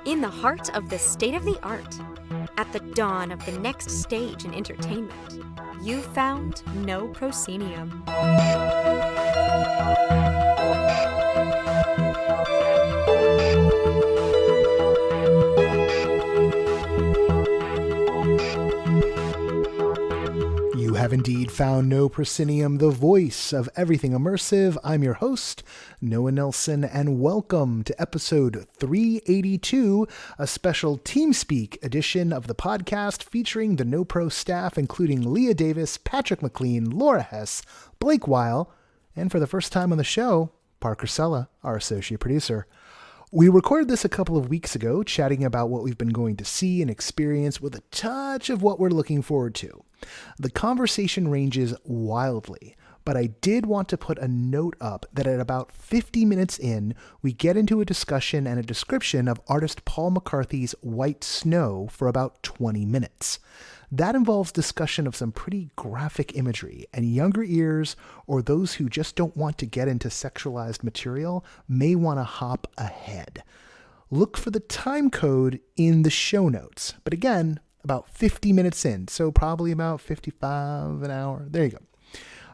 In the heart of the state-of-the-art, at the dawn of the next stage in entertainment, you found No Proscenium. You have indeed found No Proscenium, the voice of everything immersive. I'm your host, Noah Nelson, and welcome to episode 382, a special Teamspeak edition of the podcast featuring the NoPro staff, including Leah Davis, Patrick McLean, Laura Hess, Blake Weil, and for the first time on the show, Parker Sela, our associate producer. We recorded this a couple of weeks ago, chatting about what we've been going to see and experience with a touch of what we're looking forward to. The conversation ranges wildly, but I did want to put a note up that at about 50 minutes in, we get into a discussion and a description of artist Paul McCarthy's White Snow for about 20 minutes. That involves discussion of some pretty graphic imagery, and younger ears or those who just don't want to get into sexualized material may want to hop ahead. Look for the time code in the show notes, but again, about 50 minutes in, so probably about 55 an hour. There you go.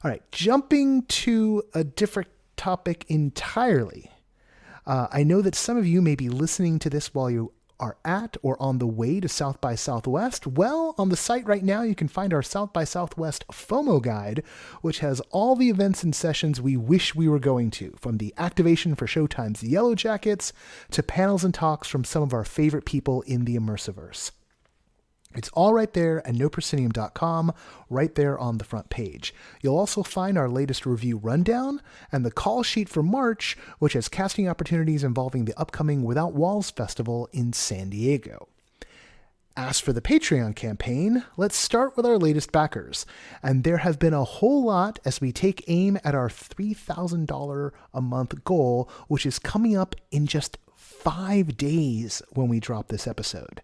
All right, jumping to a different topic entirely. I know that some of you may be listening to this while you are at or on the way to South by Southwest. Well, on the site right now, you can find our South by Southwest FOMO guide, which has all the events and sessions we wish we were going to, from the activation for Showtime's Yellow Jackets to panels and talks from some of our favorite people in the Immersiverse. It's all right there at noproscenium.com, right there on the front page. You'll also find our latest review rundown and the call sheet for March, which has casting opportunities involving the upcoming Without Walls Festival in San Diego. As for the Patreon campaign, let's start with our latest backers. And there have been a whole lot as we take aim at our $3,000 a month goal, which is coming up in just 5 days when we drop this episode.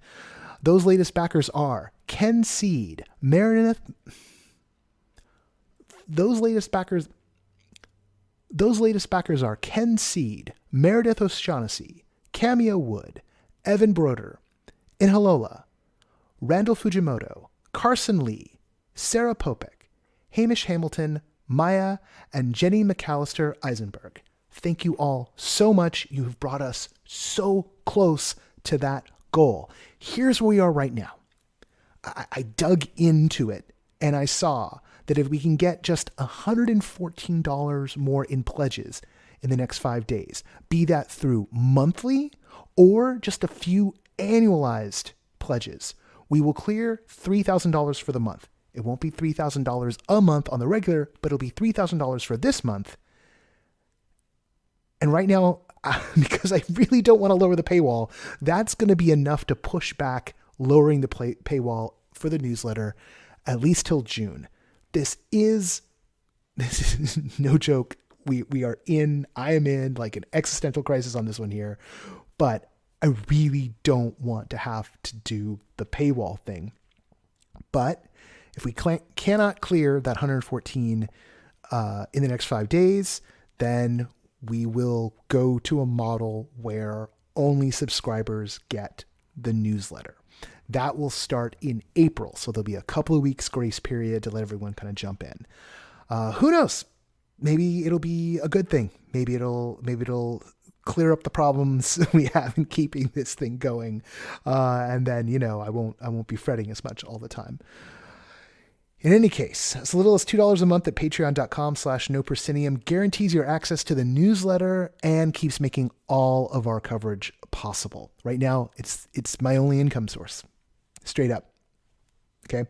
Those latest backers are Ken Seed, Meredith. Those latest backers are Ken Seed, Meredith O'Shaughnessy, Cameo Wood, Evan Broder, Inhalola, Randall Fujimoto, Carson Lee, Sarah Popek, Hamish Hamilton, Maya, and Jenny McAllister Eisenberg. Thank you all so much. You have brought us so close to that goal. Here's where we are right now. I dug into it and I saw that if we can get just $114 more in pledges in the next 5 days, be that through monthly or just a few annualized pledges, we will clear $3,000 for the month. It won't be $3,000 a month on the regular, but it'll be $3,000 for this month. And right now, because I really don't want to lower the paywall, that's going to be enough to push back lowering the paywall for the newsletter at least till June. This is no joke. I am in like an existential crisis on this one here, but I really don't want to have to do the paywall thing. But if we cannot clear that 114 in the next 5 days, then we will go to a model where only subscribers get the newsletter. That will start in April, so there'll be a couple of weeks grace period to let everyone kind of jump in. Who knows? Maybe it'll be a good thing. Maybe it'll clear up the problems we have in keeping this thing going, and then I won't be fretting as much all the time. In any case, as little as $2 a month at patreon.com/noproscenium guarantees your access to the newsletter and keeps making all of our coverage possible. Right now, it's my only income source. Straight up. Okay?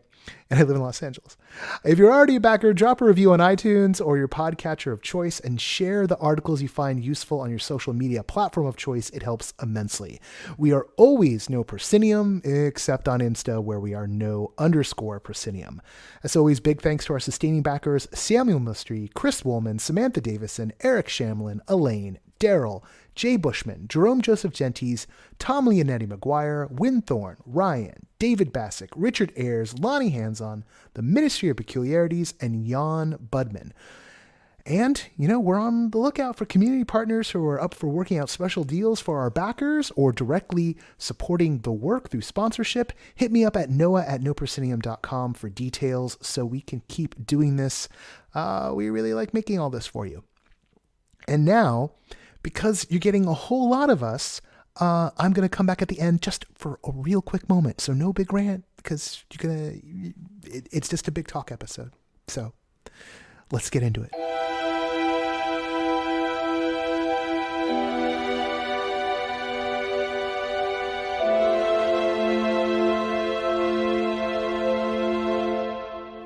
And I live in Los Angeles. If you're already a backer, drop a review on iTunes or your podcatcher of choice and share the articles you find useful on your social media platform of choice. It helps immensely. We are always No Proscenium, except on Insta, where we are No_Proscenium. As always, big thanks to our sustaining backers, Samuel Mustry, Chris Woolman, Samantha Davison, Eric Shamlin, Elaine, Daryl, Jay Bushman, Jerome Joseph Genties, Tom Leonetti McGuire, Win Thorne, Ryan, David Bassick, Richard Ayers, Lonnie Hanson, the Ministry of Peculiarities, and Jan Budman. And, we're on the lookout for community partners who are up for working out special deals for our backers or directly supporting the work through sponsorship. Hit me up at noah@noproscenium.com for details so we can keep doing this. We really like making all this for you. And now, because you're getting a whole lot of us, I'm going to come back at the end just for a real quick moment. So no big rant, because it's just a big talk episode. So let's get into it.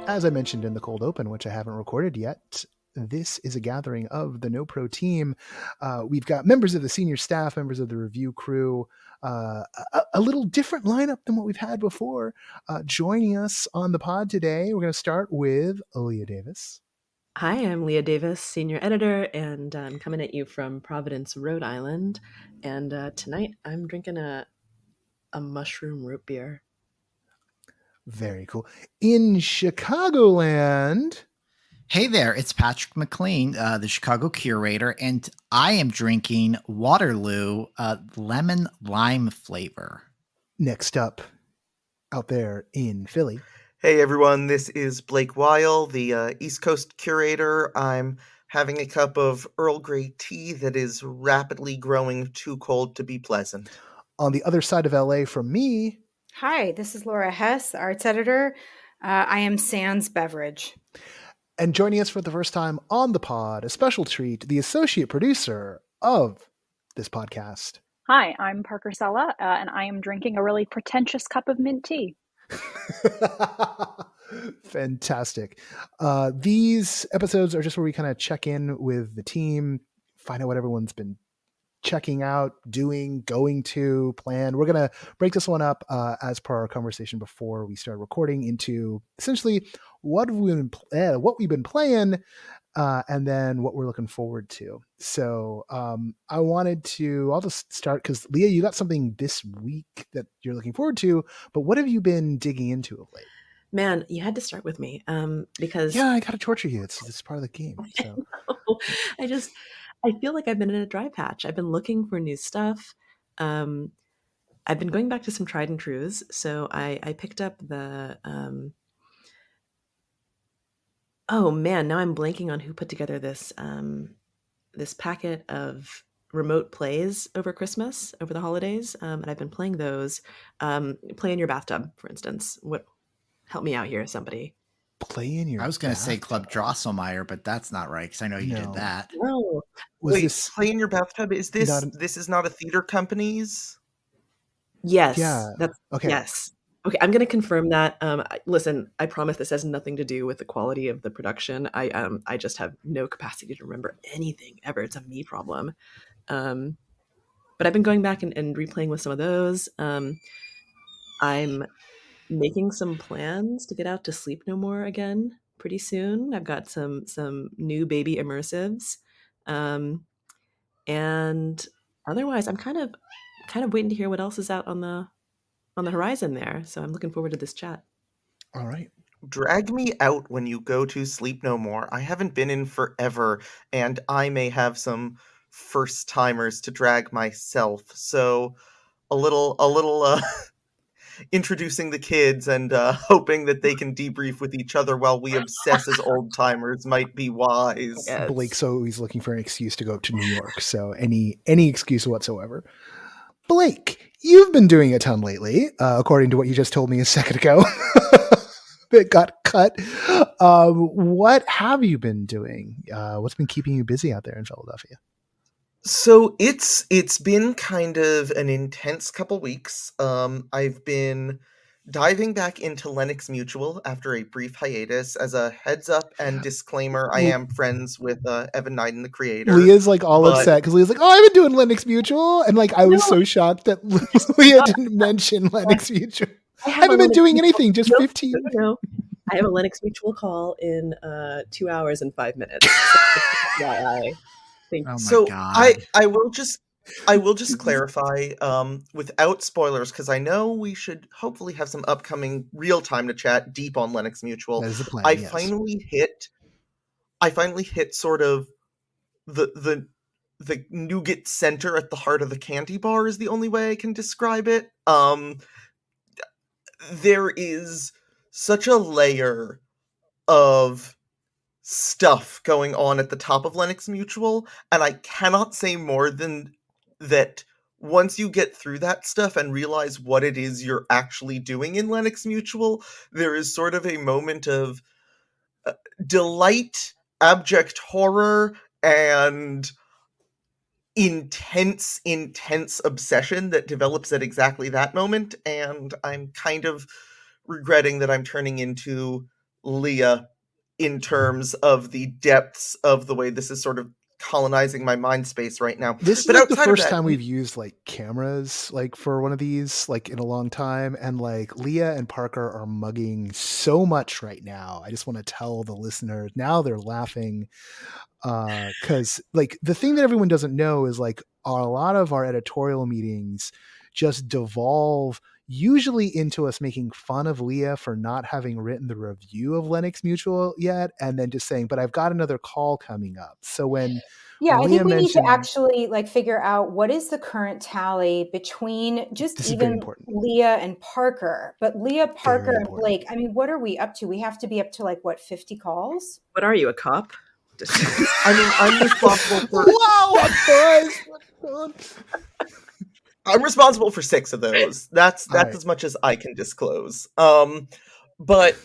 As I mentioned in the cold open, which I haven't recorded yet, this is a gathering of the NoPro team. We've got members of the senior staff, members of the review crew, a little different lineup than what we've had before. Joining us on the pod today, we're going to start with Leah Davis. Hi, I'm Leah Davis, senior editor, and I'm coming at you from Providence, Rhode Island. And tonight I'm drinking a mushroom root beer. Very cool. In Chicagoland... Hey there, it's Patrick McLean, the Chicago curator, and I am drinking Waterloo lemon lime flavor. Next up, out there in Philly. Hey everyone, this is Blake Weil, the East Coast curator. I'm having a cup of Earl Grey tea that is rapidly growing too cold to be pleasant. On the other side of LA from me... Hi, this is Laura Hess, arts editor. I am Sans Beverage. And joining us for the first time on the pod, a special treat, the associate producer of this podcast. Hi, I'm Parker Sela, and I am drinking a really pretentious cup of mint tea. Fantastic. These episodes are just where we kind of check in with the team, find out what everyone's been checking out, doing, going to, plan. We're going to break this one up as per our conversation before we start recording into essentially what we've been playing and then what we're looking forward to. So I'll just start because Leah, you got something this week that you're looking forward to, but what have you been digging into of late? Man, you had to start with me because... Yeah, I got to torture you. It's part of the game. So. I feel like I've been in a dry patch. I've been looking for new stuff. I've been going back to some tried and trues. So I picked up the... oh man, now I'm blanking on who put together this this packet of remote plays over Christmas, over the holidays. And I've been playing those. Play in your bathtub, for instance. Help me out here, somebody. Play in your I was going to say Club Drosselmeyer, but that's not right because I know you did that. No. Wait, Play in your bathtub? Is this this is not a theater company's? Yes. Yeah. That's okay. Yes. Okay, I'm going to confirm that. Listen, I promise this has nothing to do with the quality of the production. I just have no capacity to remember anything ever. It's a me problem. But I've been going back and replaying with some of those. I'm making some plans to get out to Sleep No More again pretty soon. I've got some new baby immersives. And otherwise I'm kind of waiting to hear what else is out on the horizon there. So I'm looking forward to this chat. All right. Drag me out when you go to Sleep No More. I haven't been in forever, and I may have some first timers to drag myself. So a little introducing the kids and hoping that they can debrief with each other while we obsess as old timers might be wise. Yes. Blake's always looking for an excuse to go up to New York, so any excuse whatsoever. Blake, you've been doing a ton lately, according to what you just told me a second ago. It got cut. What have you been doing? What's been keeping you busy out there in Philadelphia? So it's been kind of an intense couple weeks. I've been diving back into Lennox Mutual after a brief hiatus. As a heads up and disclaimer, I am friends with Evan Knighton, the creator. Leah's like all upset because Leah's like, "Oh, I've been doing Lennox Mutual," and like I was so shocked that Leah didn't mention Lennox Mutual. I haven't been doing anything, just 15. No. I have a Lennox Mutual call in 2 hours and 5 minutes. So I will just clarify without spoilers, because I know we should hopefully have some upcoming real time to chat deep on Lennox Mutual. That is the plan, I yes. finally hit I finally hit sort of the nougat center at the heart of the candy bar is the only way I can describe it. There is such a layer of stuff going on at the top of Linux Mutual, and I cannot say more than that. Once you get through that stuff and realize what it is you're actually doing in Linux Mutual, there is sort of a moment of delight, abject horror, and intense obsession that develops at exactly that moment, and I'm kind of regretting that I'm turning into Leah in terms of the depths of the way this is sort of colonizing my mind space right now. This is But like the outside of first that, time we've used like cameras like for one of these like in a long time, and like Leah and Parker are mugging so much right now. I just want to tell the listeners now they're laughing because like the thing that everyone doesn't know is like a lot of our editorial meetings just devolve usually into us making fun of Leah for not having written the review of Linux Mutual yet, and then just saying, but I've got another call coming up. So when Yeah, I Leah think we need to mentioned, actually like figure out what is the current tally between just this is very even important. Leah and Parker. But Leah, Parker, Very and important. Blake, I mean, what are we up to? We have to be up to like what, 50 calls? What are you, a cop? I mean, I'm responsible for Wow! I'm responsible for 6 of those. That's right. As much as I can disclose. But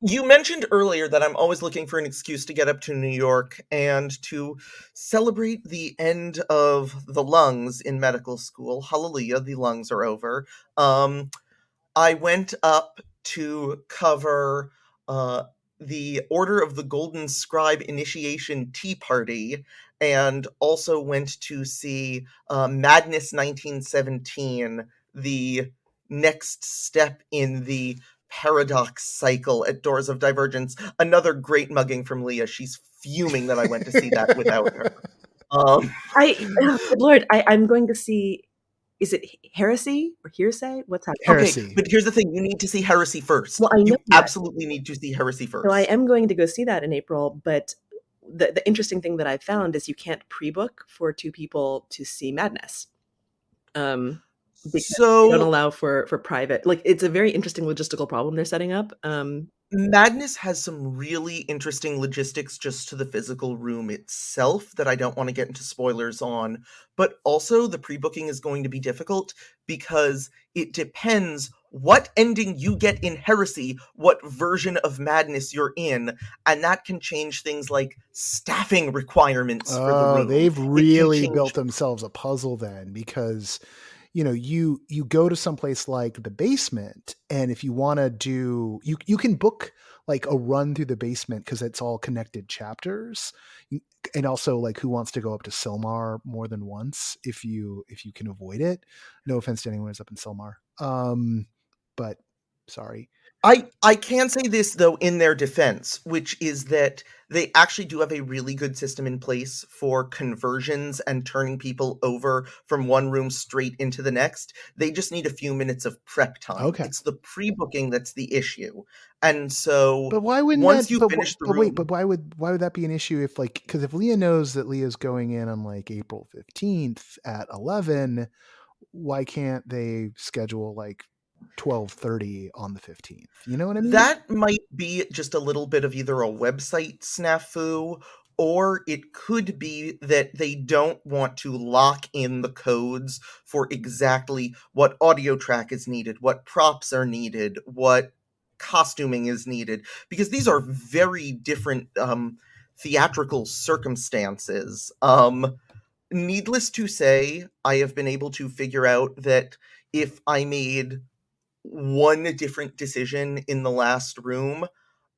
you mentioned earlier that I'm always looking for an excuse to get up to New York and to celebrate the end of the lungs in medical school. Hallelujah, the lungs are over. I went up to cover the Order of the Golden Scribe Initiation Tea Party, and also went to see Madness 1917, the next step in the paradox cycle at Doors of Divergence. Another great mugging from Leah. She's fuming that I went to see that without her. Good Lord, I'm going to see. Is it heresy or hearsay? What's happening? Heresy. Okay, but here's the thing: you need to see Heresy first. Well, I know You that. absolutely need to see Heresy first. So I am going to go see that in April, but the interesting thing that I found is you can't pre-book for 2 people to see Madness. Because they don't allow for private. Like, it's a very interesting logistical problem they're setting up. Madness has some really interesting logistics just to the physical room itself that I don't want to get into spoilers on, but also the pre-booking is going to be difficult because it depends what ending you get in Heresy, what version of Madness you're in, and that can change things like staffing requirements for the room. They've really built themselves a puzzle then, because you know, you go to someplace like the basement, and if you want to do, you can book like a run through the basement because it's all connected chapters, and also like who wants to go up to Silmar more than once if you can avoid it. No offense to anyone who's up in Silmar, but sorry. I can say this, though, in their defense, which is that they actually do have a really good system in place for conversions and turning people over from one room straight into the next. They just need a few minutes of prep time. Okay. It's the pre-booking that's the issue. And so but why wouldn't once that, you but, finish the but room... wait, but why would that be an issue if like, because if Leah knows that Leah's going in on like April 15th at 11, why can't they schedule like 12:30 on the 15th? You know what I mean? That might be just a little bit of either a website snafu, or it could be that they don't want to lock in the codes for exactly what audio track is needed, what props are needed, what costuming is needed, because these are very different theatrical circumstances. Needless to say, I have been able to figure out that if I made one different decision in the last room,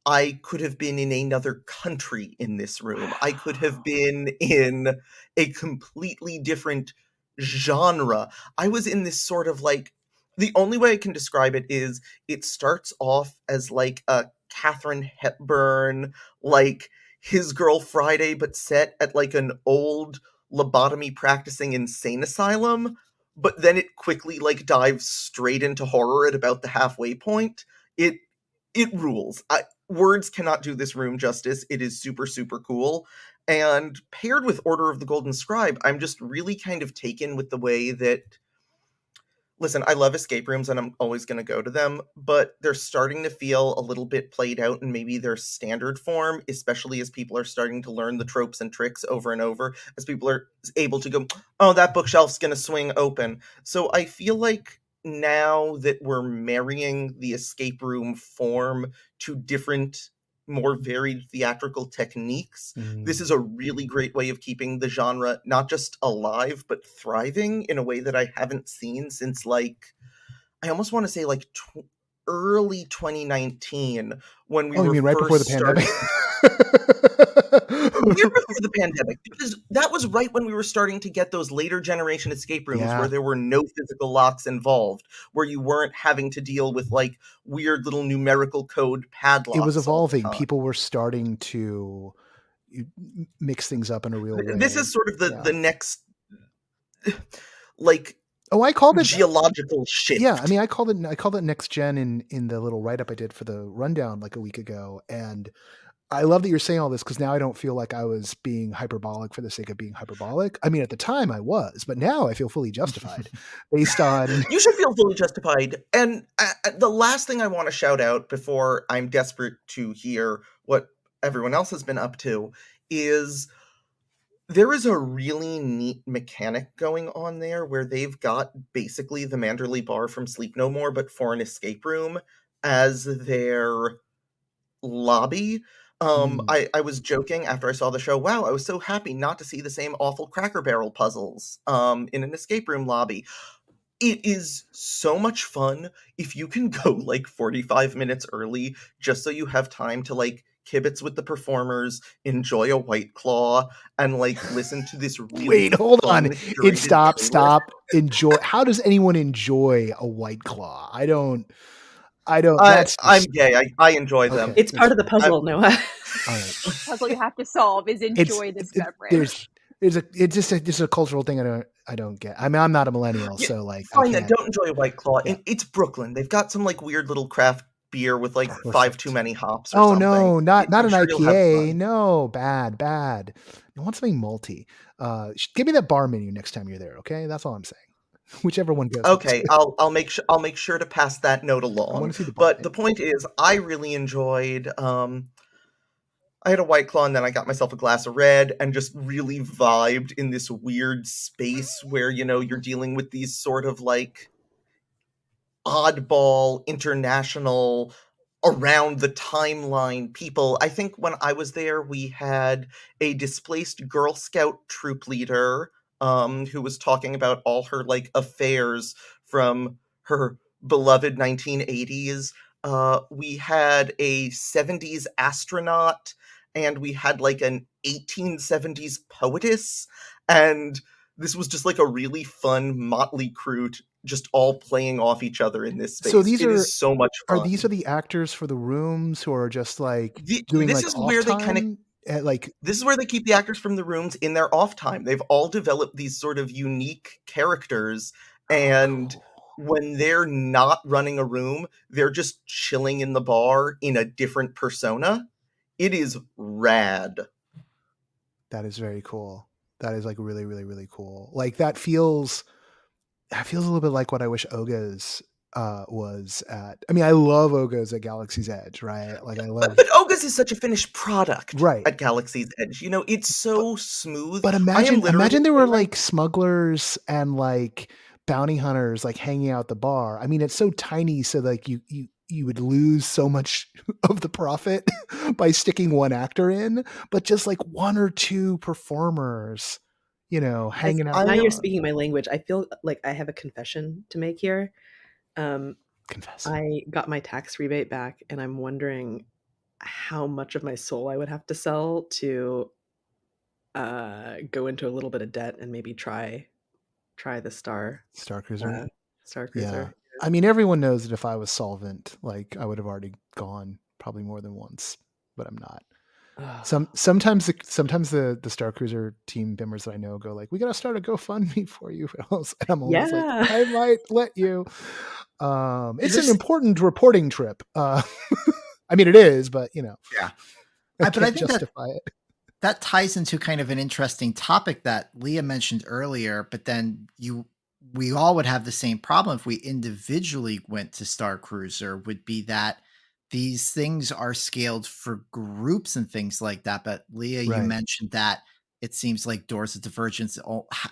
I could have been in another country in this room. I could have been in a completely different genre. I was in this sort of like, the only way I can describe it is it starts off as like a Katharine Hepburn, like His Girl Friday, but set at like an old lobotomy practicing insane asylum. But then it quickly like dives straight into horror at about the halfway point. It rules. words cannot do this room justice. It is super, super cool. And paired with Order of the Golden Scribe, I'm just really kind of taken with the way that, listen, I love escape rooms and I'm always going to go to them, but they're starting to feel a little bit played out in maybe their standard form, especially as people are starting to learn the tropes and tricks over and over, as people are able to go, oh, that bookshelf's going to swing open. So I feel like now that we're marrying the escape room form to different, more varied theatrical techniques, this is a really great way of keeping the genre not just alive, but thriving in a way that I haven't seen since, like, I almost want to say, like, early 2019, when we Oh, were you mean right before the first pandemic? Year before the pandemic, because that was right when we were starting to get those later generation escape rooms Yeah. where there were no physical locks involved, where you weren't having to deal with like weird little numerical code padlocks. It was all the evolving. time. People were starting to mix things up in a real way. This is sort of Yeah. the next, like, Oh, I called it geological shift. Yeah, I mean, I called it next gen in the little write up I did for the rundown like a week ago, and I love that you're saying all this because now I don't feel like I was being hyperbolic for the sake of being hyperbolic. I mean, at the time I was, but now I feel fully justified based on. You should feel fully justified. And the last thing I want to shout out before I'm desperate to hear what everyone else has been up to is there is a really neat mechanic going on there where they've got basically the Manderley Bar from Sleep No More, but for an escape room as their lobby. I was joking after I saw the show, wow, I was so happy not to see the same awful Cracker Barrel puzzles in an escape room lobby. It is so much fun if you can go like 45 minutes early just so you have time to like kibitz with the performers, enjoy a White Claw, and like listen to this really Wait, hold fun, on. curated Stop. playlist. Enjoy. How does anyone enjoy a White Claw? I don't. I'm gay. I enjoy them. Okay, It's part of the puzzle, Noah. All right. Puzzle you have to solve is enjoy this beverage. It's just a cultural thing I don't get. I mean, I'm not a millennial, Yeah, so like fine, I then can't. don't enjoy a White Claw. Yeah. It's Brooklyn. They've got some like weird little craft beer with like Perfect. 5 too many hops or Oh something. no, not I'm an sure you'll have IPA. fun. No, bad. I want something malty. Give me that bar menu next time you're there, okay? That's all I'm saying. Whichever one goes. Okay, I'll make sure to pass that note I along. want to see the bar But menu. the point is, I really enjoyed. I had a White Claw and then I got myself a glass of red and just really vibed in this weird space where, you know, you're dealing with these sort of like oddball international around the timeline people. I think when I was there, we had a displaced Girl Scout troop leader who was talking about all her like affairs from her beloved 1980s. We had a 70s astronaut, and we had like an 1870s poetess, and this was just like a really fun motley crew just all playing off each other in this space. So these is so much fun. Are the actors for the rooms who are just like doing this like is off where they time? Like this is where they keep the actors from the rooms in their off time. They've all developed these sort of unique characters, and cool. when they're not running a room, they're just chilling in the bar in a different persona. It is rad. That is very cool. That is like really, really, really cool. Like that feels a little bit like what I wish Oga's was at. I mean, I love Oga's at Galaxy's Edge, right? Like I love. But Oga's is such a finished product, right? At Galaxy's Edge, you know, it's so smooth. But imagine there were like smugglers and like bounty hunters like hanging out at the bar. I mean, it's so tiny, so like you would lose so much of the profit by sticking one actor in, but just like one or two performers, you know, hanging out. Now you're speaking my language. I feel like I have a confession to make here. Confess. I got my tax rebate back, and I'm wondering how much of my soul I would have to sell to go into a little bit of debt and maybe try the Star Cruiser. Star Cruiser. Yeah. I mean, everyone knows that if I was solvent, like I would have already gone probably more than once, but I'm not. Sometimes the Star Cruiser team members that I know go like, we got to start a GoFundMe for you. And I'm always like, I might let you. It's an important reporting trip. I mean, it is, but Yeah. I But I can't think justify it. that ties into kind of an interesting topic that Leah mentioned earlier, but then we all would have the same problem if we individually went to Star Cruiser, would be that these things are scaled for groups and things like that. But Leah, you Right. mentioned that it seems like Doors of Divergence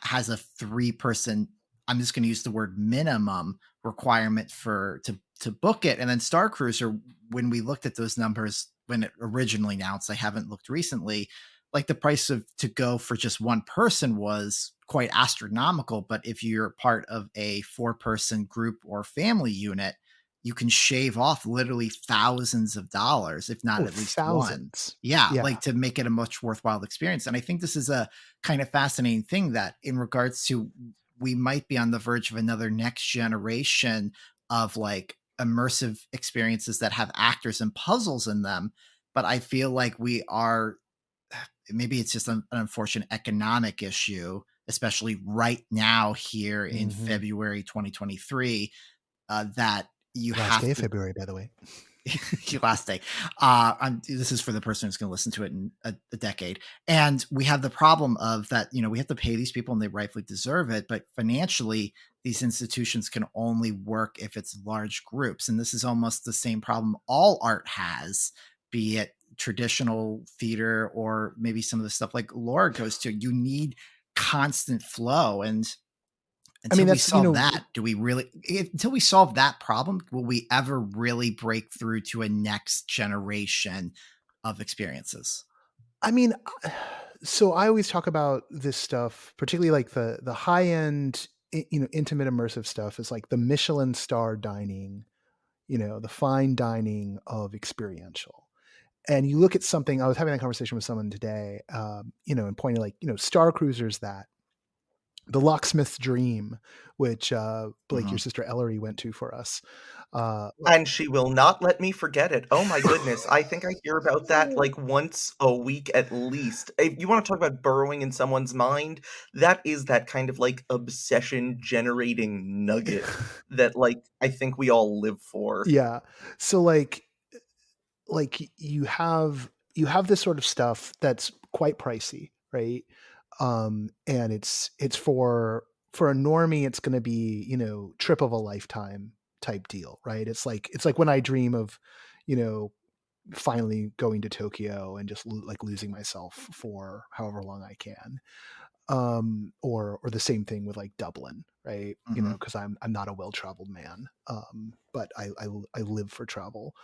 has a 3-person, I'm just going to use the word minimum requirement to book it. And then Star Cruiser, when we looked at those numbers when it originally announced, I haven't looked recently, like the price to go for just one person was quite astronomical. But if you're part of a 4-person group or family unit, you can shave off literally thousands of dollars, if not Oh, at least one. thousands. Yeah, Yeah. like to make it a much worthwhile experience. And I think this is a kind of fascinating thing that in regards to, we might be on the verge of another next generation of like immersive experiences that have actors and puzzles in them. But I feel like we are, maybe it's just an unfortunate economic issue, especially right now here in February 2023, that you Last have day of to February, by the way. last day. This is for the person who's going to listen to it in a decade. And we have the problem of that, we have to pay these people and they rightfully deserve it. But financially, these institutions can only work if it's large groups. And this is almost the same problem all art has, be it traditional theater or maybe some of the stuff like Laura goes to. You need constant flow. And until we solve that, until we solve that problem, will we ever really break through to a next generation of experiences? I mean, so I always talk about this stuff, particularly like the high end, intimate immersive stuff is like the Michelin star dining, the fine dining of experiential. And you look at something, I was having a conversation with someone today, and pointing like, Star Cruisers, that the Locksmith's Dream, which Blake, your sister Ellery, went to for us. And she will not let me forget it. Oh my goodness. I think I hear about that like once a week at least. If you want to talk about burrowing in someone's mind, that is that kind of like obsession generating nugget that like I think we all live for. Yeah. So like you have this sort of stuff that's quite pricey, right? And it's for a normie, it's going to be, trip of a lifetime type deal, right? It's like when I dream of, finally going to Tokyo and just like losing myself for however long I can. Or the same thing with like Dublin, right? Because I'm not a well-traveled man, but I live for travel.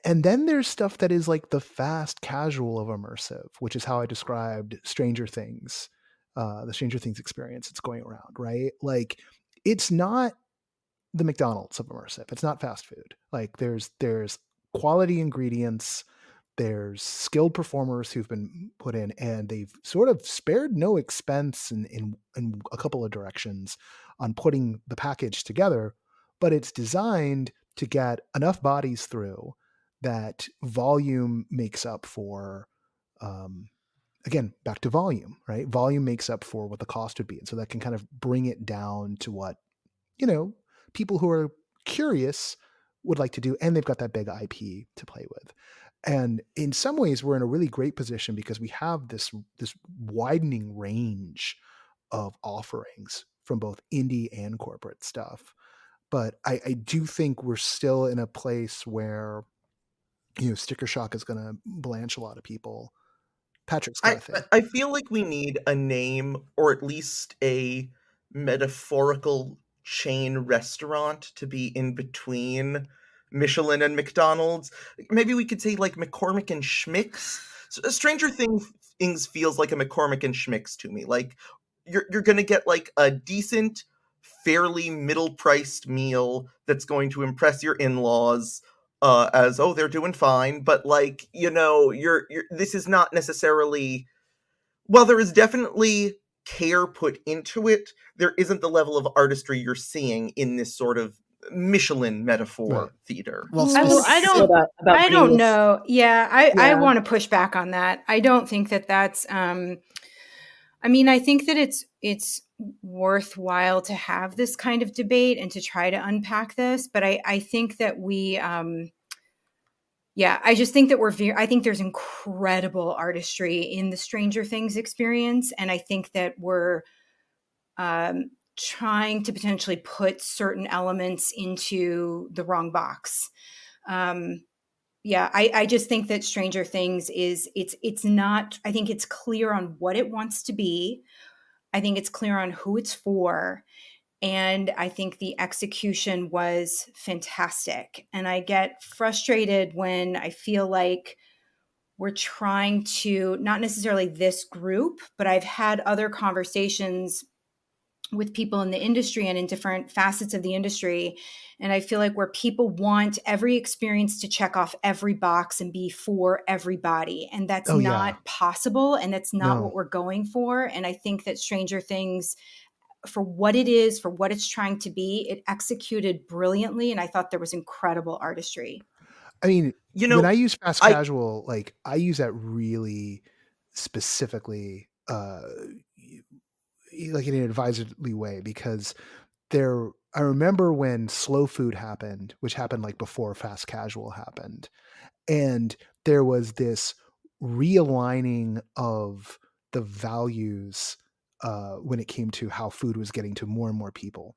And then there's stuff that is like the fast casual of immersive, which is how I described Stranger Things, the Stranger Things experience that's going around, right? Like it's not the McDonald's of immersive. It's not fast food. Like there's quality ingredients, there's skilled performers who've been put in, and they've sort of spared no expense in a couple of directions on putting the package together, but it's designed to get enough bodies through that volume makes up for, again, back to volume, right? Volume makes up for what the cost would be. And so that can kind of bring it down to what, people who are curious would like to do. And they've got that big IP to play with. And in some ways, we're in a really great position because we have this widening range of offerings from both indie and corporate stuff. But I do think we're still in a place where, sticker shock is going to blanch a lot of people. Patrick's got a thing. I feel like we need a name or at least a metaphorical chain restaurant to be in between Michelin and McDonald's. Maybe we could say like McCormick and Schmick's. Stranger Things feels like a McCormick and Schmick's to me. Like you're gonna get like a decent, fairly middle-priced meal that's going to impress your in-laws. As they're doing fine, but like you're this is not necessarily, while there is definitely care put into it, there isn't the level of artistry you're seeing in this sort of Michelin metaphor theater. Well, I don't know. Yeah, I want to push back on that. I don't think that that's. I mean, I think that it's worthwhile to have this kind of debate and to try to unpack this, but I think that we Yeah, I just think that I think there's incredible artistry in the Stranger Things experience. And I think that we're trying to potentially put certain elements into the wrong box. Yeah, I just think that Stranger Things it's not, I think it's clear on what it wants to be. I think it's clear on who it's for. And I think the execution was fantastic. And I get frustrated when I feel like we're trying to, not necessarily this group, but I've had other conversations with people in the industry and in different facets of the industry. And I feel like where people want every experience to check off every box and be for everybody. And that's not possible. And that's not what we're going for. And I think that Stranger Things, for what it is, for what it's trying to be, it executed brilliantly. And I thought there was incredible artistry. I mean, when I use fast casual, like I use that really specifically, like in an advisedly way, because I remember when slow food happened, which happened like before fast casual happened. And there was this realigning of the values when it came to how food was getting to more and more people.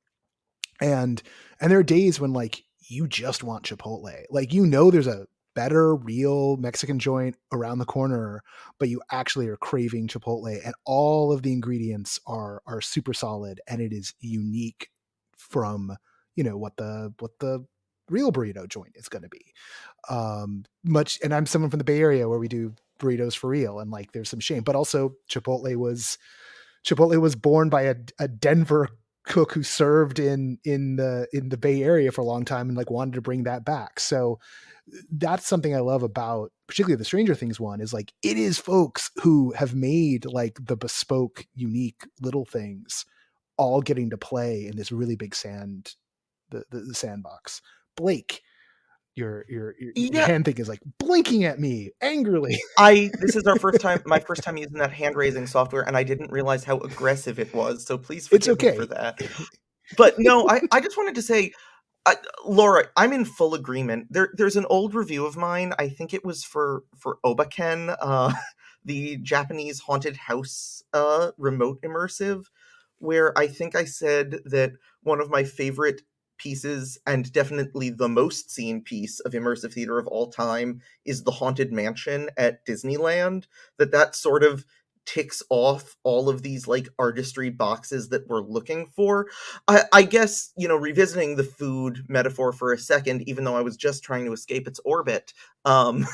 And there are days when like you just want Chipotle. Like, there's a better real Mexican joint around the corner, but you actually are craving Chipotle, and all of the ingredients are super solid, and it is unique from what the real burrito joint is going to be. And I'm someone from the Bay Area where we do burritos for real, and like there's some shame, but also Chipotle was born by a Denver cook who served in the Bay Area for a long time and like wanted to bring that back. So that's something I love about particularly the Stranger Things one, is like it is folks who have made like the bespoke, unique little things all getting to play in this really big the sandbox. Blake, your hand thing is like blinking at me angrily. This is my first time using that hand raising software, and I didn't realize how aggressive it was. So please forgive me for that. But no, I just wanted to say, Laura, I'm in full agreement. There's an old review of mine. I think it was for Obaken, the Japanese haunted house remote immersive, where I think I said that one of my favorite pieces, and definitely the most seen piece of immersive theater of all time, is the Haunted Mansion at Disneyland. That sort of ticks off all of these like artistry boxes that we're looking for. I guess, revisiting the food metaphor for a second, even though I was just trying to escape its orbit, I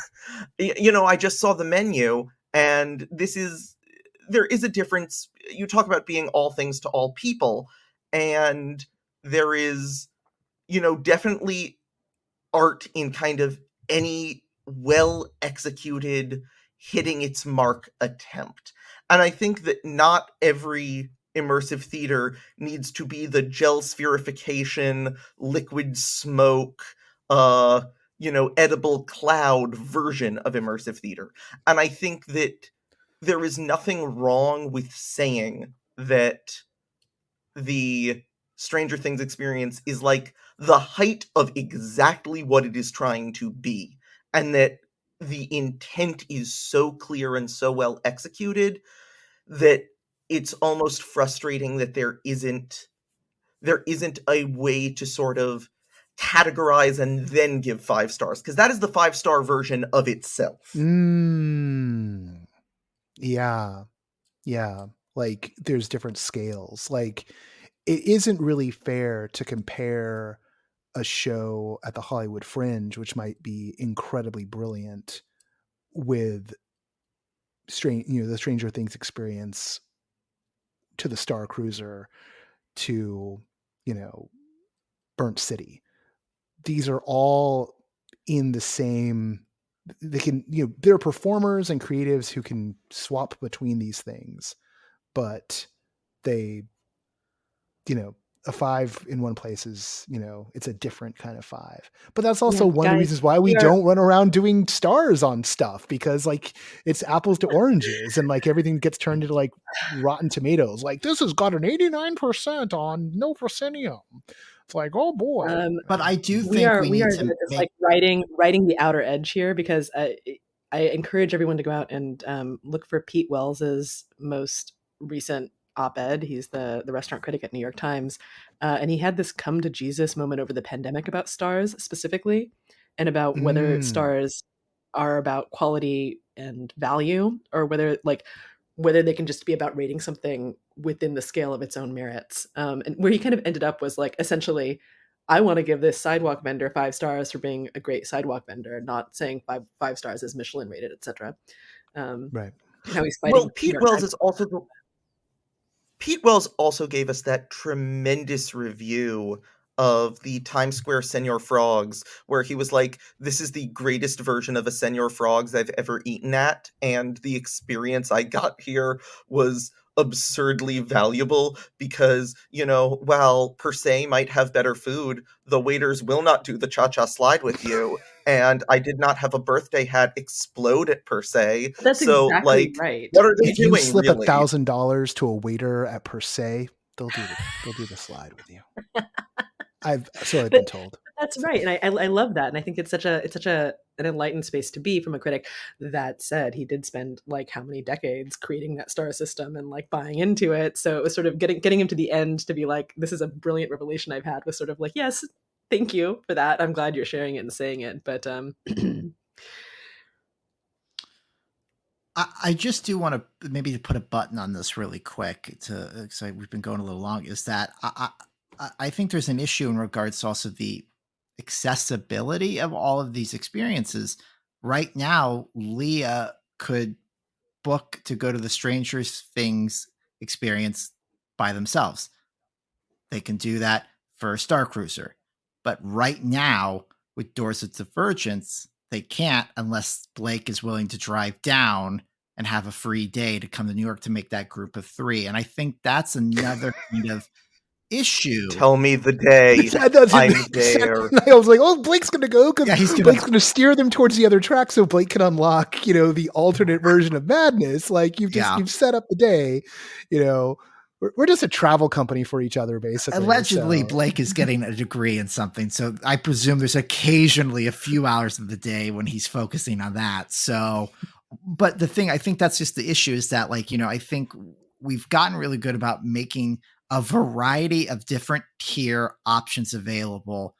just saw the menu, and there is a difference. You talk about being all things to all people, and there is, definitely art in kind of any well-executed, hitting its mark attempt. And I think that not every immersive theater needs to be the gel spherification, liquid smoke, edible cloud version of immersive theater. And I think that there is nothing wrong with saying that the Stranger Things experience is like the height of exactly what it is trying to be, and that the intent is so clear and so well executed that it's almost frustrating that there isn't a way to sort of categorize and then give 5 stars, because that is the 5-star version of itself. Yeah. Like there's different scales. Like it isn't really fair to compare a show at the Hollywood Fringe, which might be incredibly brilliant, with the Stranger Things experience, to the Star Cruiser, to Burnt City. These are all in the same. They can, there are performers and creatives who can swap between these things, but they, a 5 in one place is, it's a different kind of 5. But that's also one of the reasons why we don't run around doing stars on stuff, because like it's apples to oranges, and like everything gets turned into like Rotten Tomatoes. Like, this has got an 89% on No Proscenium. It's like, oh boy. But I do we think are we we need are to just make like riding the outer edge here, because I encourage everyone to go out and look for Pete Wells's most recent op-ed. He's the restaurant critic at New York Times, and he had this come to Jesus moment over the pandemic about stars specifically, and about whether Mm. stars are about quality and value, or whether they can just be about rating something within the scale of its own merits. And where he kind of ended up was like, essentially, I want to give this sidewalk vendor 5 stars for being a great sidewalk vendor, not saying five stars as Michelin rated, etc. Right. And how he's fighting Well, with the New York Times. Pete Wells also gave us that tremendous review of the Times Square Senor Frogs, where he was like, this is the greatest version of a Senor Frogs I've ever eaten at, and the experience I got here was absurdly valuable because, while per se might have better food, the waiters will not do the cha-cha slide with you, and I did not have a birthday hat explode at per se. That's So, exactly right. what are they If you doing, slip really? $1,000 to a waiter at Per Se, they'll do the slide with you. I've been But told. that's right, and I love that, and I think it's such an enlightened space to be from a critic. That said, he did spend like how many decades creating that star system and like buying into it. So it was sort of getting him to the end to be like, this is a brilliant revelation I've had, was sort of like, yes, thank you for that. I'm glad you're sharing it and saying it. But I just do want to maybe put a button on this really quick because we've been going a little long. Is that I think there's an issue in regards to also the accessibility of all of these experiences. Right now, Leah could book to go to the Stranger Things experience by themselves. They can do that for a Star Cruiser. But right now, with Doors of Divergence, they can't unless Blake is willing to drive down and have a free day to come to New York to make that group of 3. And I think that's another kind of issue. Tell me the day I'm there. I was like, oh, Blake's going to go because Yeah, Blake's going to steer them towards the other track so Blake can unlock, the alternate version of madness. Like you've set up the day, We're just a travel company for each other, basically. Allegedly, Blake is getting a degree in something, so I presume there's occasionally a few hours of the day when he's focusing on that. So, but the thing, I think that's just the issue is that, I think we've gotten really good about making a variety of different tier options available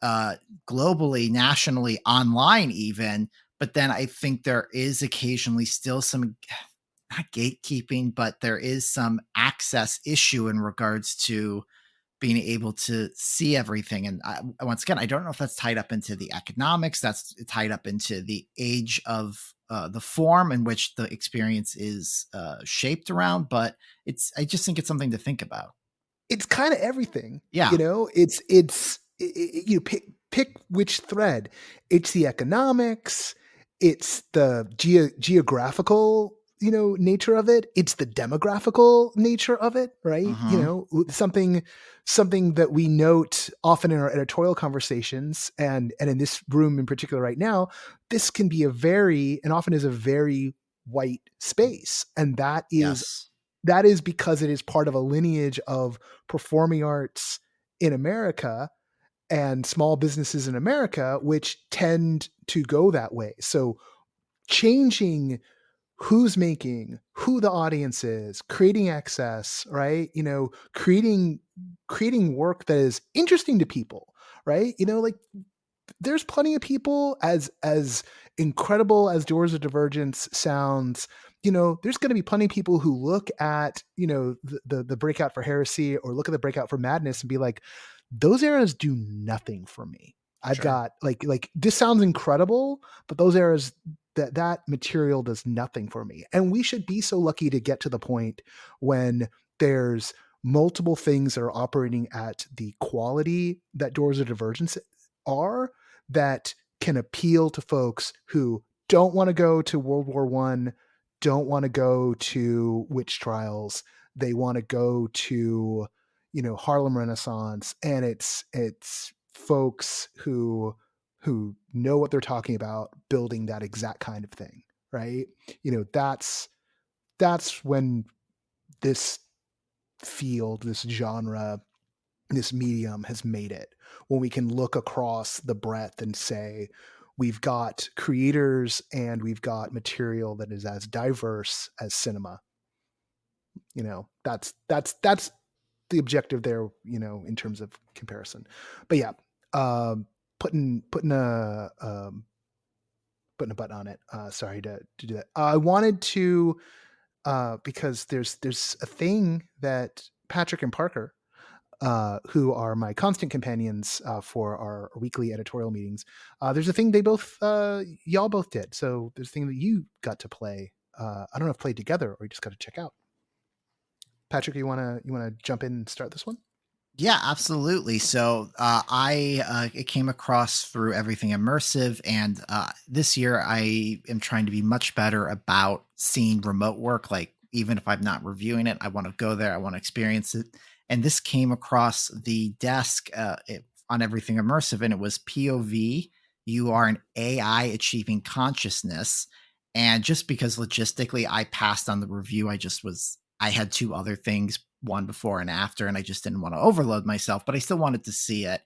globally, nationally, online even. But then I think there is occasionally still some, not gatekeeping, but there is some access issue in regards to being able to see everything. And once again, I don't know if that's tied up into the economics, that's tied up into the age of the form in which the experience is shaped around. But I just think it's something to think about. It's kind of everything. Yeah. You pick which thread. It's the economics, it's the geographical nature of it, it's the demographical nature of it, right? Something that we note often in our editorial conversations, and in this room in particular right now, this can be often is a very white space, and that is because it is part of a lineage of performing arts in America and small businesses in America, which tend to go that way. So changing who's making, who the audience is, creating access, right? Creating work that is interesting to people, right? There's plenty of people, as incredible as Doors of Divergence sounds, there's going to be plenty of people who look at, the breakout for Heresy or look at the breakout for Madness and be like, those eras do nothing for me. I've got like this sounds incredible, but those eras, that material does nothing for me. And we should be so lucky to get to the point when there's multiple things that are operating at the quality that Doors of Divergence are, that can appeal to folks who don't want to go to World War I, don't want to go to witch trials. They want to go to, Harlem Renaissance, and it's folks who know what they're talking about, building that exact kind of thing, right? That's when this field, this genre this medium has made it, when we can look across the breadth and say, we've got creators and we've got material that is as diverse as cinema. That's the objective there, in terms of comparison. But yeah, putting a button on it. Sorry to do that. I wanted to, because there's a thing that Patrick and Parker, who are my constant companions for our weekly editorial meetings, there's a thing they both, y'all both did. So there's a thing that you got to play. I don't know if played together or you just got to check out. Patrick, you wanna jump in and start this one? Yeah, absolutely. So I it came across through Everything Immersive, and this year I am trying to be much better about seeing remote work. Like, even if I'm not reviewing it, I want to go there, I want to experience it. And this came across the desk on Everything Immersive, and it was POV. You are an AI achieving consciousness, and just because logistically I passed on the review, I had two other things, one before and after, and I just didn't want to overload myself, but I still wanted to see it.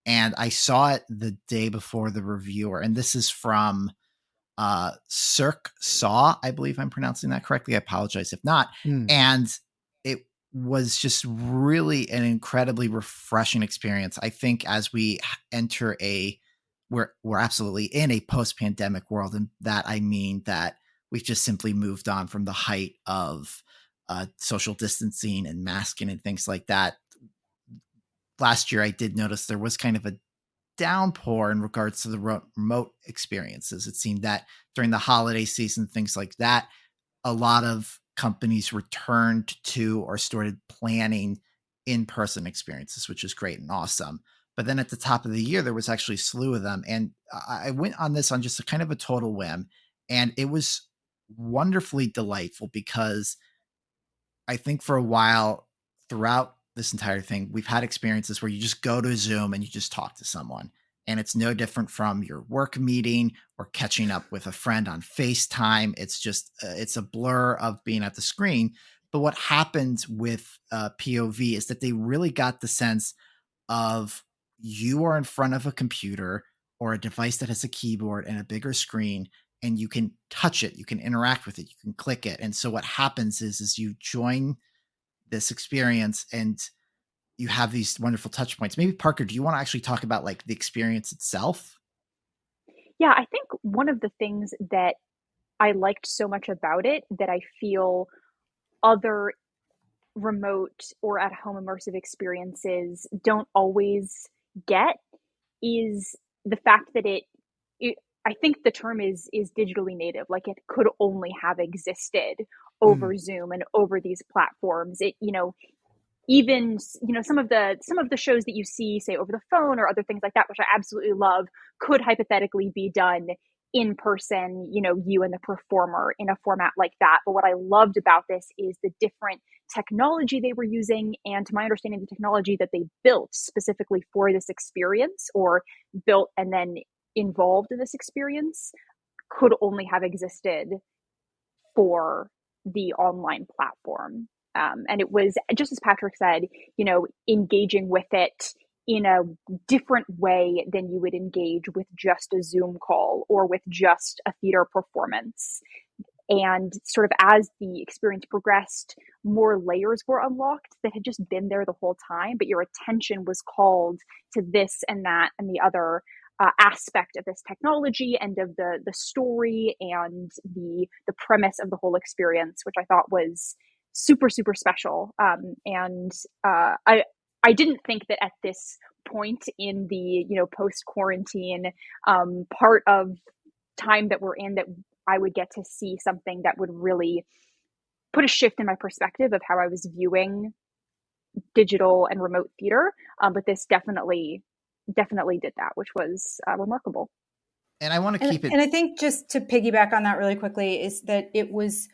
And I saw it the day before the reviewer, and this is from Cirque Saw, I believe I'm pronouncing that correctly. I apologize if not. And it was just really an incredibly refreshing experience. I think as we enter we're absolutely in a post-pandemic world, and that I mean that we've just simply moved on from the height of social distancing and masking and things like that. Last year, I did notice there was kind of a downpour in regards to the remote experiences. It seemed that during the holiday season, things like that, a lot of companies returned to or started planning in-person experiences, which is great and awesome. But then at the top of the year, there was actually a slew of them. And I went on this on just a kind of a total whim. And it was wonderfully delightful because I think for a while throughout this entire thing, we've had experiences where you just go to Zoom and you just talk to someone. And it's no different from your work meeting or catching up with a friend on FaceTime. It's just, it's a blur of being at the screen. But what happens with POV is that they really got the sense of you are in front of a computer or a device that has a keyboard and a bigger screen, and you can touch it, you can interact with it, you can click it. And so what happens is you join this experience and you have these wonderful touch points. Maybe Parker, do you want to actually talk about like the experience itself? Yeah, I think one of the things that I liked so much about it that I feel other remote or at home immersive experiences don't always get is the fact that it I think the term is digitally native. Like, it could only have existed over Zoom and over these platforms. It, even, some of the shows that you see, say, over the phone or other things like that, which I absolutely love, could hypothetically be done in person, you and the performer in a format like that. But what I loved about this is the different technology they were using, and to my understanding, the technology that they built specifically for this experience, or built and then involved in this experience, could only have existed for the online platform. And it was, just as Patrick said, engaging with it in a different way than you would engage with just a Zoom call or with just a theater performance. And sort of as the experience progressed, more layers were unlocked that had just been there the whole time, but your attention was called to this and that and the other aspect of this technology and of the story and the premise of the whole experience, which I thought was super, super special. And I didn't think that at this point in the post quarantine part of time that we're in, that I would get to see something that would really put a shift in my perspective of how I was viewing digital and remote theater. But this definitely did that, which was remarkable. And I want to keep it. And I think, just to piggyback on that really quickly, is that it was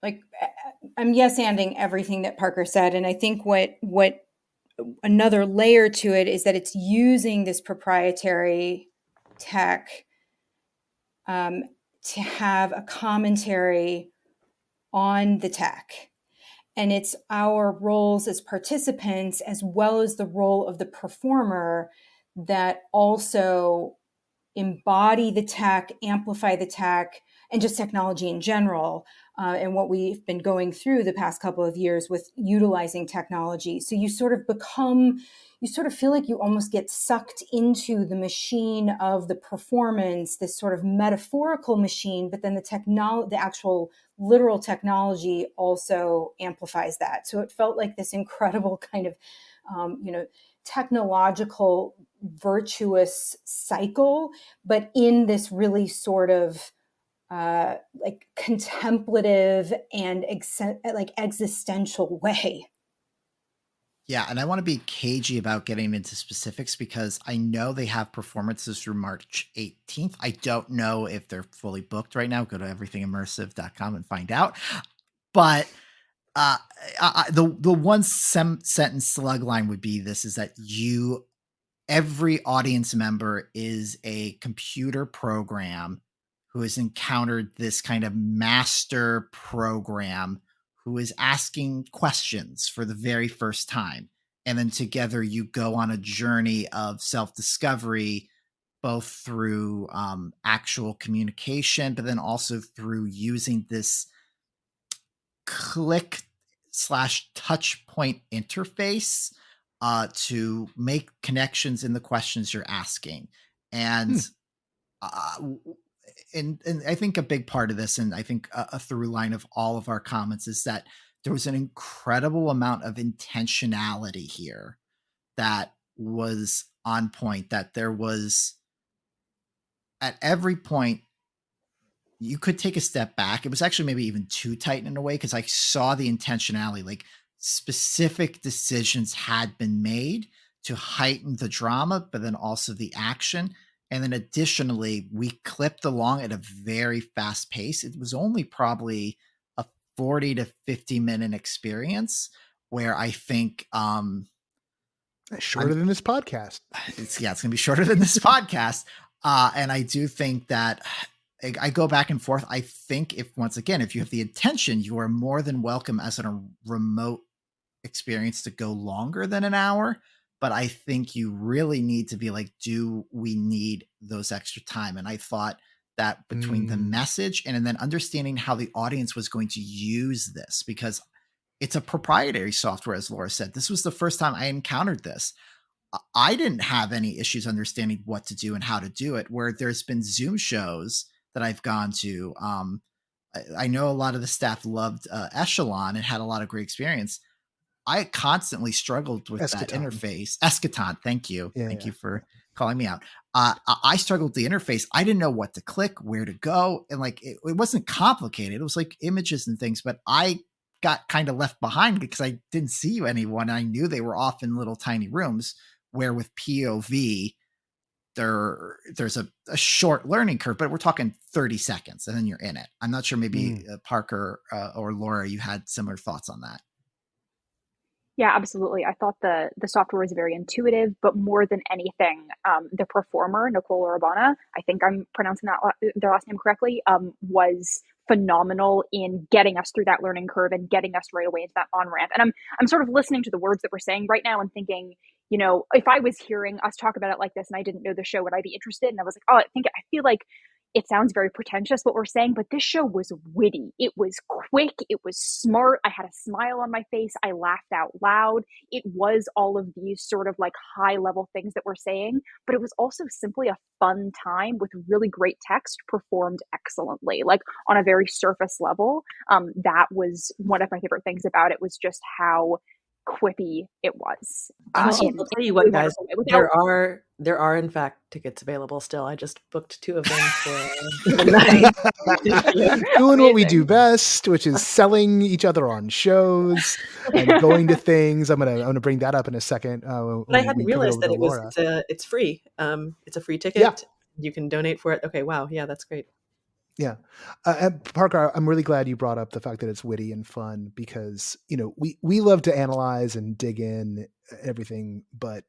like, I'm yes-anding everything that Parker said. And I think what another layer to it is that it's using this proprietary tech to have a commentary on the tech. And it's our roles as participants, as well as the role of the performer, that also embody the tech, amplify the tech, and just technology in general. And what we've been going through the past couple of years with utilizing technology. So you sort of feel like you almost get sucked into the machine of the performance, this sort of metaphorical machine, but then the actual literal technology also amplifies that. So it felt like this incredible kind of, technological virtuous cycle, but in this really sort of like contemplative and like existential way. Yeah, and I want to be cagey about getting into specifics because I know they have performances through March 18th. I don't know if they're fully booked right now. Go to everythingimmersive.com and find out. But the one sentence slug line would be this: is that every audience member is a computer program who has encountered this kind of master program who is asking questions for the very first time. And then together you go on a journey of self-discovery, both through actual communication, but then also through using this click/touch point interface to make connections in the questions you're asking. And and I think a big part of this, and I think a through line of all of our comments, is that there was an incredible amount of intentionality here that was on point, that there was at every point you could take a step back. It was actually maybe even too tight in a way, because I saw the intentionality, like specific decisions had been made to heighten the drama, but then also the action. And then additionally, we clipped along at a very fast pace. It was only probably a 40 to 50 minute experience where I think shorter than this podcast. It's going to be shorter than this podcast. And I do think that I go back and forth. I think if you have the intention, you are more than welcome as a remote experience to go longer than an hour. But I think you really need to be like, do we need those extra time? And I thought that between the message and then understanding how the audience was going to use this, because it's a proprietary software, as Laura said, this was the first time I encountered this. I didn't have any issues understanding what to do and how to do it, where there's been Zoom shows that I've gone to. I know a lot of the staff loved Echelon and had a lot of great experience. I constantly struggled with that interface. Eschaton, thank you. Thank you for calling me out. I struggled with the interface. I didn't know what to click, where to go. And like, it wasn't complicated. It was like images and things, but I got kind of left behind because I didn't see anyone. I knew they were off in little tiny rooms, where with POV, there's a short learning curve, but we're talking 30 seconds and then you're in it. I'm not sure, maybe Parker or Laura, you had similar thoughts on that. Yeah, absolutely. I thought the software was very intuitive, but more than anything, the performer, Nicole Urbana, I think I'm pronouncing their last name correctly, was phenomenal in getting us through that learning curve and getting us right away into that on-ramp. And I'm sort of listening to the words that we're saying right now and thinking, if I was hearing us talk about it like this and I didn't know the show, would I be interested? And I was like, I feel like it sounds very pretentious what we're saying, but this show was witty. It was quick. It was smart. I had a smile on my face. I laughed out loud. It was all of these sort of like high level things that we're saying, but it was also simply a fun time with really great text performed excellently, like on a very surface level. That was one of my favorite things about it, was just how quippy it was. I'll tell you what, guys, there are in fact tickets available still. I just booked 2 of them for the night. Doing what we do best, which is selling each other on shows and going to things. I'm gonna bring that up in a second. But I hadn't realized that it's free. It's a free ticket. Yeah. You can donate for it. Okay, wow, yeah, that's great. Yeah. Parker, I'm really glad you brought up the fact that it's witty and fun, because, we love to analyze and dig in everything, but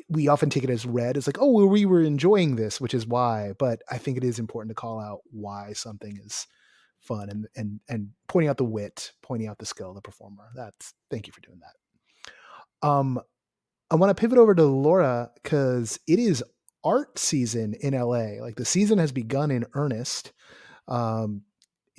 we often take it as read as like, oh, well, we were enjoying this, which is why. But I think it is important to call out why something is fun and pointing out the wit, pointing out the skill of the performer. Thank you for doing that. I want to pivot over to Laura because it is art season in LA. Like the season has begun in earnest.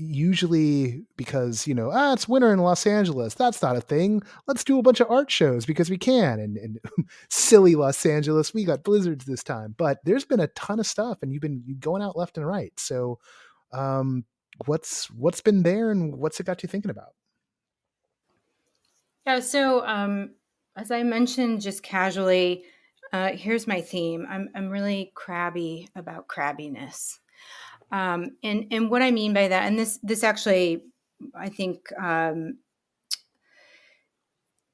Usually because, it's winter in Los Angeles. That's not a thing. Let's do a bunch of art shows because we can. And silly Los Angeles, we got blizzards this time. But there's been a ton of stuff and you've been going out left and right. So what's been there and what's it got you thinking about? Yeah, so as I mentioned just casually, here's my theme. I'm really crabby about crabbiness. And what I mean by that, and this actually, I think,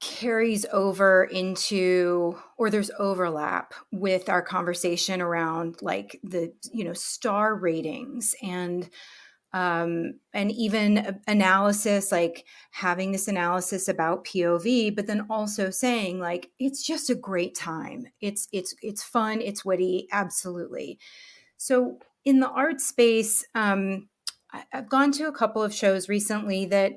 carries over into, or there's overlap with our conversation around like the, star ratings and even analysis, like having this analysis about POV, but then also saying like, it's just a great time. It's fun. It's witty. Absolutely. So in the art space, I've gone to a couple of shows recently that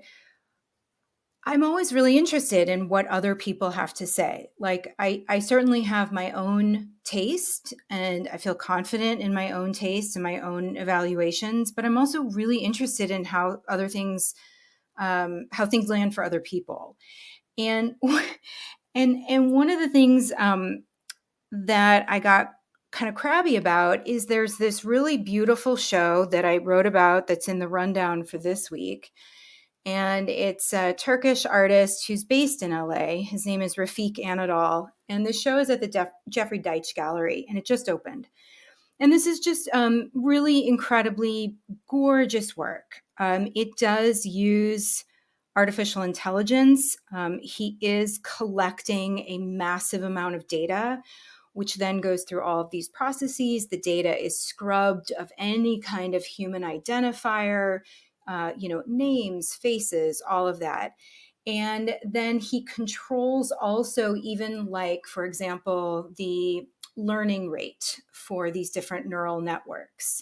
I'm always really interested in what other people have to say. Like I certainly have my own taste and I feel confident in my own taste and my own evaluations, but I'm also really interested in how other things, how things land for other people. And, and one of the things that I got kind of crabby about is there's this really beautiful show that I wrote about that's in the rundown for this week. And it's a Turkish artist who's based in LA. His name is Rafik Anadol. And the show is at the Jeffrey Deitch Gallery, and it just opened. And this is just really incredibly gorgeous work. It does use artificial intelligence. He is collecting a massive amount of data, which then goes through all of these processes. The data is scrubbed of any kind of human identifier, names, faces, all of that. And then he controls also even like, for example, the learning rate for these different neural networks.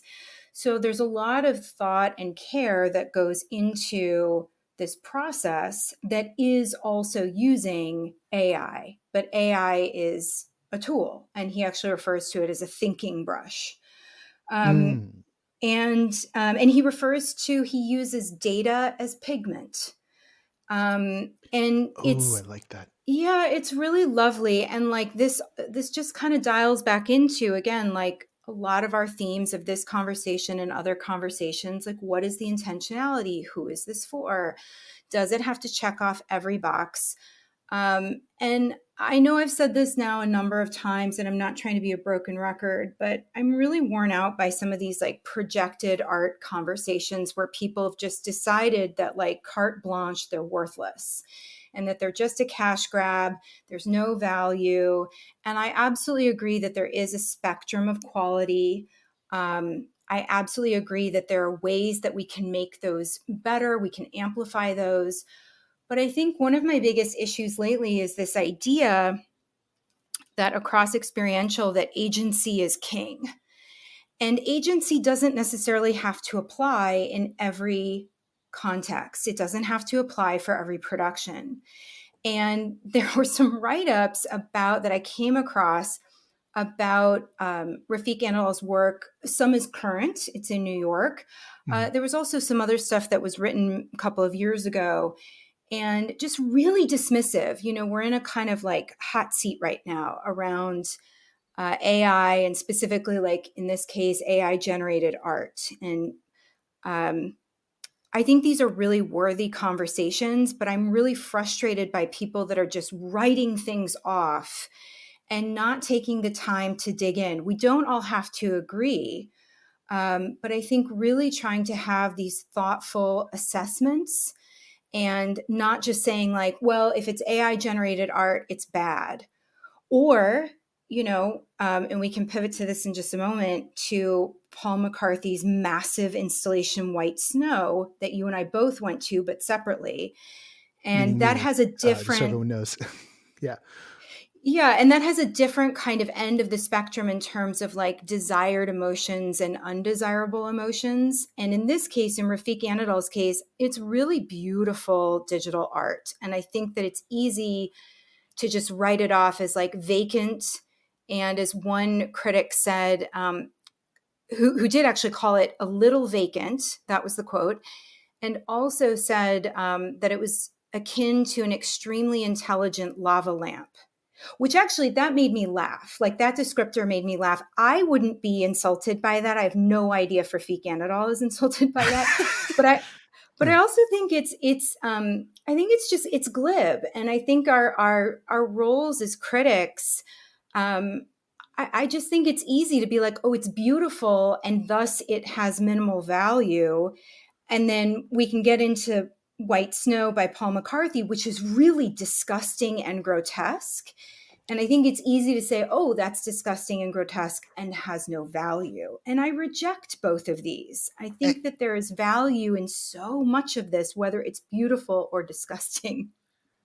So there's a lot of thought and care that goes into this process that is also using AI, but AI is a tool, and he actually refers to it as a thinking brush. And he refers to, he uses data as pigment. And it's, I like that. Yeah, it's really lovely. And like this just kind of dials back into, again, like a lot of our themes of this conversation and other conversations, like what is the intentionality? Who is this for? Does it have to check off every box? And I know I've said this now a number of times, and I'm not trying to be a broken record, but I'm really worn out by some of these like projected art conversations where people have just decided that like carte blanche, they're worthless and that they're just a cash grab. There's no value. And I absolutely agree that there is a spectrum of quality. I absolutely agree that there are ways that we can make those better. We can amplify those. But I think one of my biggest issues lately is this idea that across experiential, that agency is king. And agency doesn't necessarily have to apply in every context. It doesn't have to apply for every production. And there were some write-ups about that I came across about Rafik Anadol's work. Some is current. It's in New York. There was also some other stuff that was written a couple of years ago and just really dismissive. We're in a kind of like hot seat right now around AI and specifically like in this case, AI generated art. And I think these are really worthy conversations, but I'm really frustrated by people that are just writing things off and not taking the time to dig in. We don't all have to agree, but I think really trying to have these thoughtful assessments and not just saying like, well, if it's AI generated art, it's bad. Or, and we can pivot to this in just a moment, to Paul McCarthy's massive installation White Snow that you and I both went to, but separately. And that has a different... just so everyone knows. Yeah. Yeah, and that has a different kind of end of the spectrum in terms of like desired emotions and undesirable emotions. And in this case, in Rafiq Anadol's case, it's really beautiful digital art. And I think that it's easy to just write it off as like vacant. And as one critic said, who did actually call it a little vacant, that was the quote, and also said that it was akin to an extremely intelligent lava lamp, which actually that made me laugh. Like that descriptor made me laugh. I wouldn't be insulted by that. I have no idea if Rafiq Anadol is insulted by that, but I also think it's I think it's just it's glib, and I think our roles as critics, I just think it's easy to be like, oh, it's beautiful, and thus it has minimal value, and then we can get into White Snow by Paul McCarthy, which is really disgusting and grotesque. And I think it's easy to say, oh, that's disgusting and grotesque and has no value. And I reject both of these. I think that there is value in so much of this, whether it's beautiful or disgusting.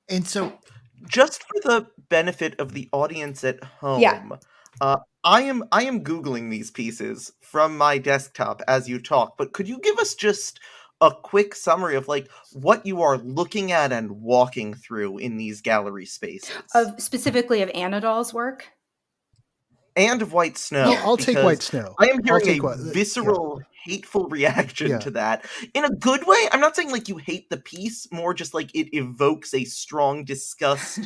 And so, Just for the benefit of the audience at Yeah. home, I am Googling these pieces from my desktop as you talk, but could you give us just a quick summary of like what you are looking at and walking through in these gallery spaces? Specifically of Anadol's work? And of White Snow. I'll take because White Snow. I am hearing take a visceral, hateful reaction to that. In a good way. I'm not saying like you hate the piece, more just like it evokes a strong disgust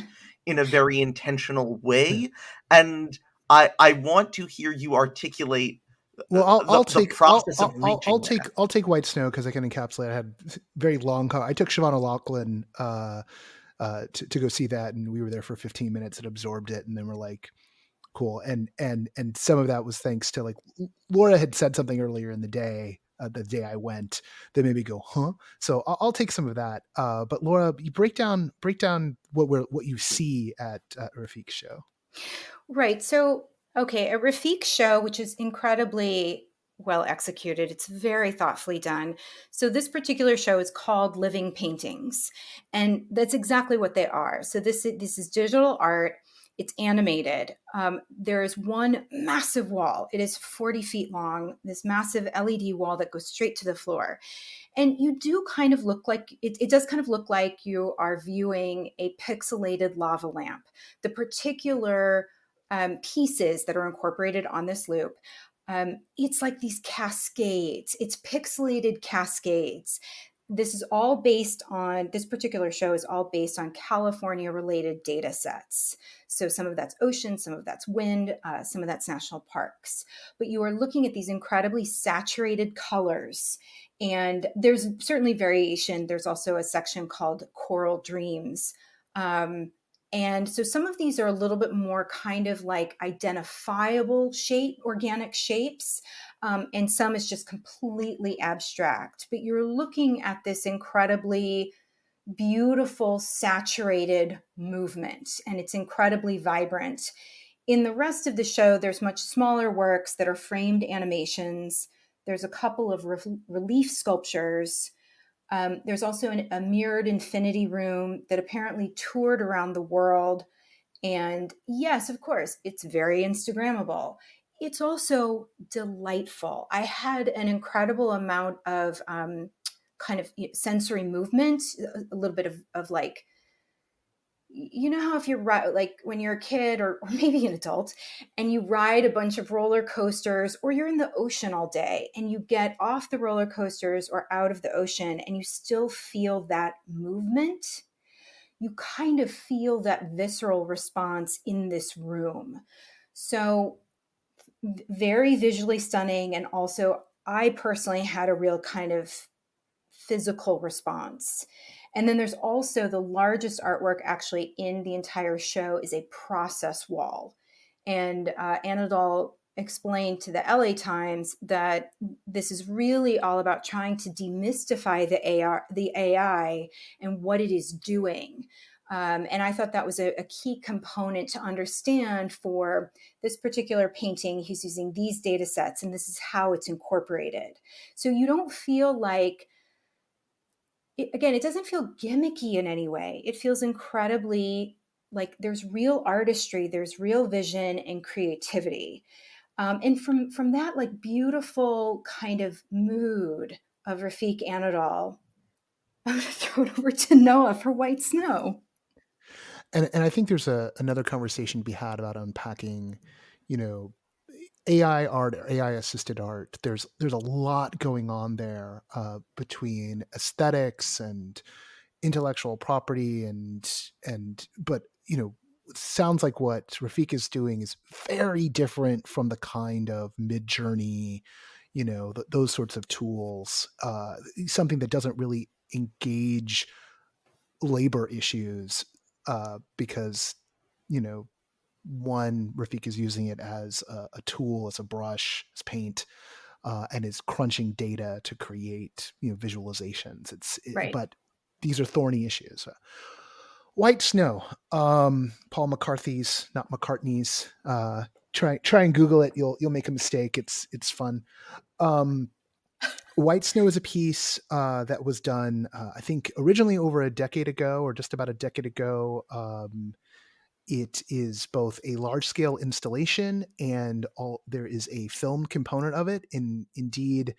in a very intentional way. And I want to hear you articulate Well, I'll the take process of reaching there. I'll take White Snow because I can encapsulate. I had very long. I took Siobhan O'Loughlin to go see that, and we were there for 15 minutes and absorbed it, and then we're like, cool. And some of that was thanks to like Laura had said something earlier in the day I went that made me go, huh? So I'll take some of that. But Laura, you break down what you see at Rafiq's show. Right. So, okay, a Rafiq show, which is incredibly well executed. It's very thoughtfully done. So this particular show is called Living Paintings, and that's exactly what they are. So this is digital art. It's animated. There is one massive wall. It is 40 feet long, this massive LED wall that goes straight to the floor. And you do kind of look like, it does kind of look like you are viewing a pixelated lava lamp. The particular pieces that are incorporated on this loop, it's like these cascades. It's pixelated cascades. This particular show is all based on California related data sets. So some of that's ocean, some of that's wind, some of that's national parks. But you are looking at these incredibly saturated colors. And there's certainly variation. There's also a section called Coral Dreams. And so some of these are a little bit more kind of like identifiable organic shapes. And some is just completely abstract. But you're looking at this incredibly beautiful, saturated movement, and it's incredibly vibrant. In the rest of the show, there's much smaller works that are framed animations. There's a couple of relief sculptures. There's also a mirrored infinity room that apparently toured around the world. And yes, of course, it's very Instagrammable. It's also delightful. I had an incredible amount of kind of sensory movement, a little bit of like, you know how if you're like when you're a kid or maybe an adult and you ride a bunch of roller coasters, or you're in the ocean all day and you get off the roller coasters or out of the ocean and you still feel that movement, you kind of feel that visceral response in this room. So very visually stunning. And also I personally had a real kind of physical response. And then there's also the largest artwork actually in the entire show is a process wall. And Anadol explained to the LA Times that this is really all about trying to demystify the AI and what it is doing. And I thought that was a key component to understand for this particular painting. He's using these data sets, and this is how it's incorporated. So you don't feel like, it doesn't feel gimmicky in any way. It feels incredibly like there's real artistry, there's real vision and creativity. And from that like beautiful kind of mood of Rafiq Anadol, I'm going to throw it over to Noah for White Snow. And I think there's another conversation to be had about unpacking, you know, AI art or AI assisted art. There's a lot going on there between aesthetics and intellectual property but it sounds like what Rafiq is doing is very different from the kind of Mid-Journey, those sorts of tools. Something that doesn't really engage labor issues because one, Rafiq is using it as a tool, as a brush, as paint, and is crunching data to create visualizations. Right. But these are thorny issues. White Snow, Paul McCarthy's, not McCartney's. Try and Google it. You'll make a mistake. It's fun. White Snow is a piece that was done, I think, originally over a decade ago, or just about a decade ago. It is both a large-scale installation and there is a film component of it. Indeed,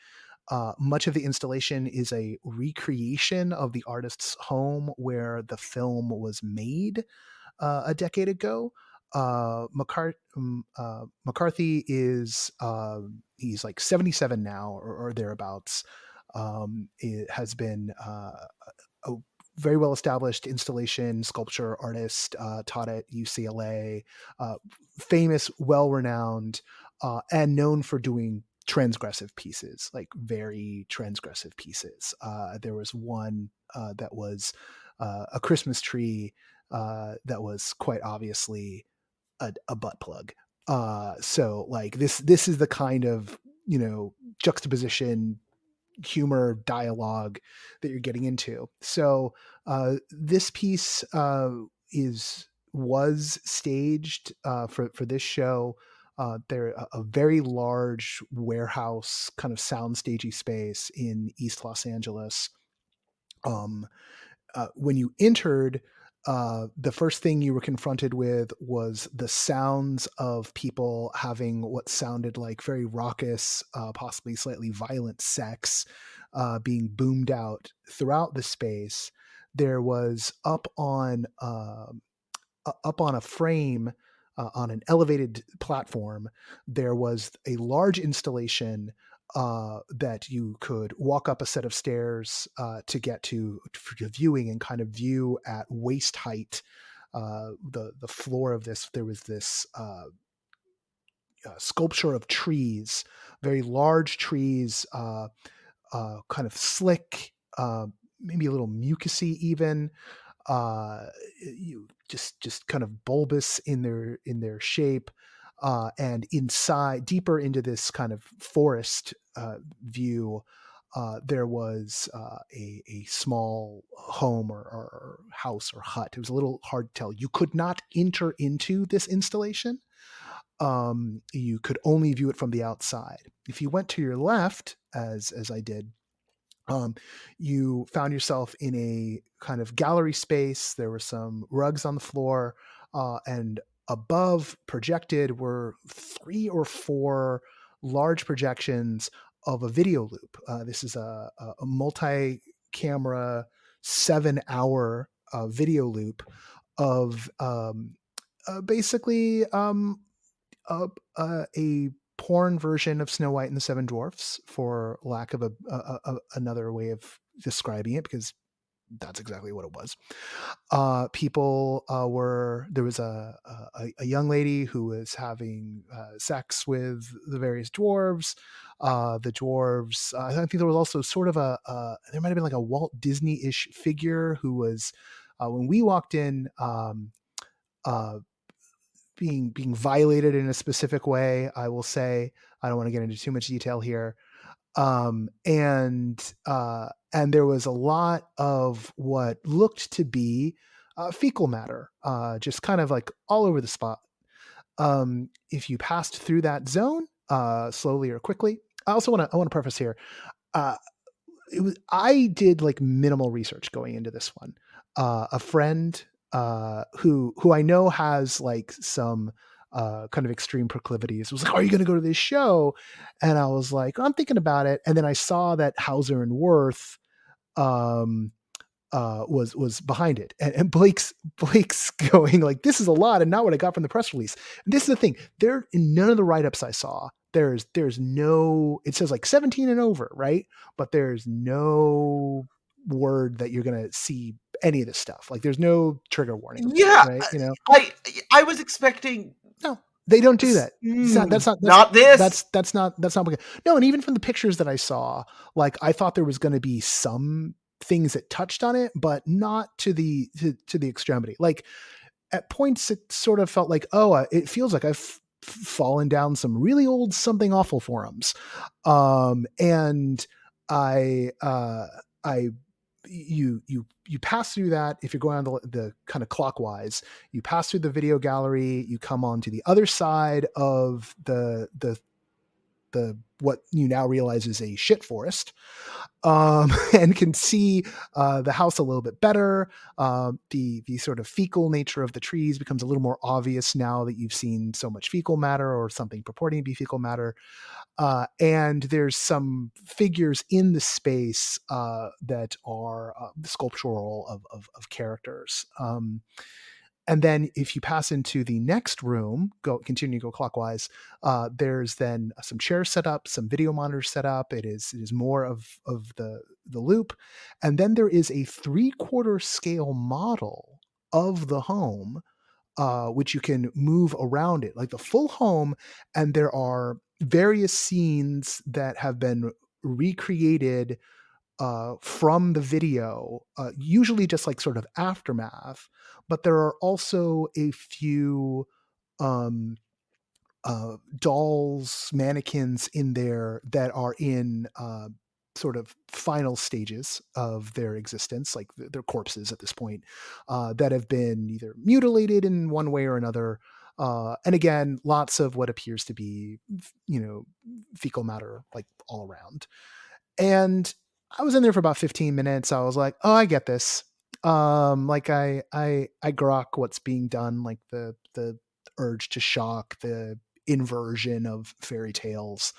much of the installation is a recreation of the artist's home where the film was made a decade ago. McCarthy is he's like 77 now or thereabouts. It has been a very well established installation sculpture artist, taught at UCLA, famous, well renowned, and known for doing transgressive pieces, like very transgressive pieces. There was one that was a Christmas tree that was quite obviously a butt plug. So like this is the kind of juxtaposition, humor, dialogue that you're getting into. So this piece was staged for this show. They're a very large warehouse kind of soundstagey space in East Los Angeles. When you entered, the first thing you were confronted with was the sounds of people having what sounded like very raucous, possibly slightly violent sex being boomed out throughout the space. There was up on a frame on an elevated platform, there was a large installation that you could walk up a set of stairs to get to viewing and kind of view at waist height the floor of this. There was this sculpture of trees, very large trees, kind of slick, maybe a little mucusy even. You just kind of bulbous in their shape, and inside, deeper into this kind of forest view, there was a small home or house or hut. It was a little hard to tell. You could not enter into this installation. You could only view it from the outside. If you went to your left, as I did, you found yourself in a kind of gallery space. There were some rugs on the floor, and above projected were 3 or 4 large projections of a video loop. This is a multi-camera 7-hour video loop of basically a porn version of Snow White and the Seven Dwarfs, for lack of another way of describing it, because that's exactly what it was. There was a young lady who was having sex with the various dwarves. The dwarves, I think there was also sort of there might have been like a Walt Disney-ish figure who was, when we walked in, being violated in a specific way. I will say, I don't want to get into too much detail here. And there was a lot of what looked to be fecal matter, just kind of like all over the spot. If you passed through that zone, slowly or quickly, I want to preface here. I did like minimal research going into this one. A friend who I know has like some kind of extreme proclivities, was like, "Are you going to go to this show?" And I was like, "I'm thinking about it." And then I saw that Hauser and Wirth um, was behind it, and Blake's going like, "This is a lot, and not what I got from the press release." And this is the thing: there in none of the write ups I saw, there's no. It says like 17 and over, right? But there's no word that you're going to see any of this stuff. Like, there's no trigger warning, Yeah, right? You know, I was expecting. no, they don't do that. Not this. That's not okay. No, and even from the pictures that I saw, like I thought there was going to be some things that touched on it, but not to the to the extremity. Like at points, it sort of felt like, oh, it feels like I've fallen down some really old something awful forums, and I you pass through that. If you're going on the kind of clockwise, you pass through the video gallery, you come on to the other side of the what you now realize is a shit forest, and can see the house a little bit better. The sort of fecal nature of the trees becomes a little more obvious now that you've seen so much fecal matter or something purporting to be fecal matter. And there's some figures in the space that are sculptural of characters. And then if you pass into the next room, continue to go clockwise, there's then some chairs set up, some video monitors set up. It is more of the loop. And then there is a 3/4 scale model of the home, which you can move around it, like the full home. And there are various scenes that have been recreated from the video, usually just like sort of aftermath, but there are also a few um, dolls, mannequins in there that are in sort of final stages of their existence, like they're corpses at this point, that have been either mutilated in one way or another. And again, lots of what appears to be, fecal matter, like all around. And I was in there for about 15 minutes. I was like, oh, I get this. Like I grok what's being done, like the urge to shock, the inversion of fairy tales.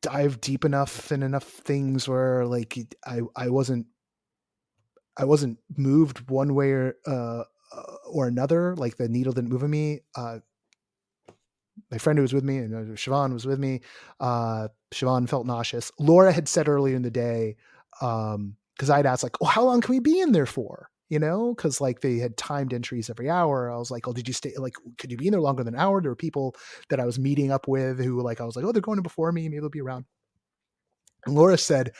Dive deep enough in enough things where like I wasn't moved one way or another. Like the needle didn't move in me. My friend who was with me, and Siobhan was with me. Siobhan felt nauseous. Laura had said earlier in the day, because I'd asked like, "Oh, how long can we be in there for?" Because like they had timed entries every hour. I was like, "Oh, did you stay? Like, could you be in there longer than an hour?" There were people that I was meeting up with who, like, I was like, "Oh, they're going in before me. Maybe they'll be around." And Laura said,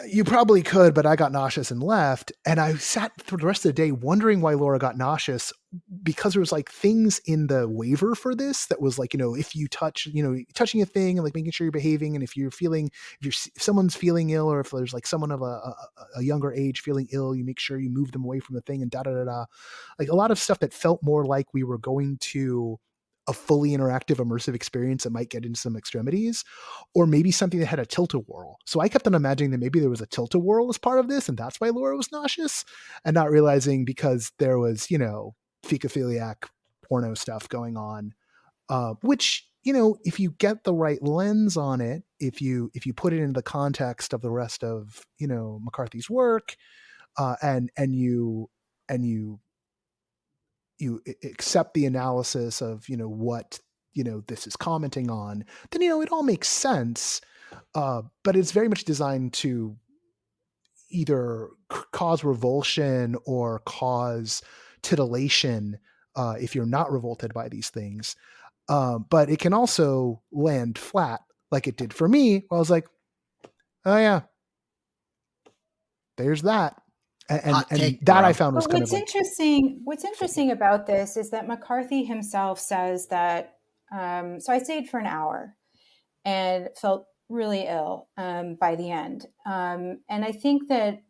"You probably could, but I got nauseous and left." And I sat for the rest of the day wondering why Laura got nauseous, because there was like things in the waiver for this that was like, if you touch, touching a thing and like making sure you're behaving. And if someone's feeling ill, or if there's like someone of a younger age feeling ill, you make sure you move them away from the thing, and like a lot of stuff that felt more like we were going to a fully interactive, immersive experience that might get into some extremities, or maybe something that had a tilt-a-whirl. So I kept on imagining that maybe there was a tilt-a-whirl as part of this, and that's why Laura was nauseous, and not realizing because there was, fecophiliac porno stuff going on, which, if you get the right lens on it, if you put it into the context of the rest of, McCarthy's work, and you accept the analysis of what this is commenting on, then it all makes sense. But it's very much designed to either cause revulsion or cause titillation, if you're not revolted by these things. But it can also land flat, like it did for me. I was like, oh yeah, there's that. And take, that bro. I found was But kind of like, what's interesting about this is that McCarthy himself says that, so I stayed for an hour and felt really ill by the end. And I think that,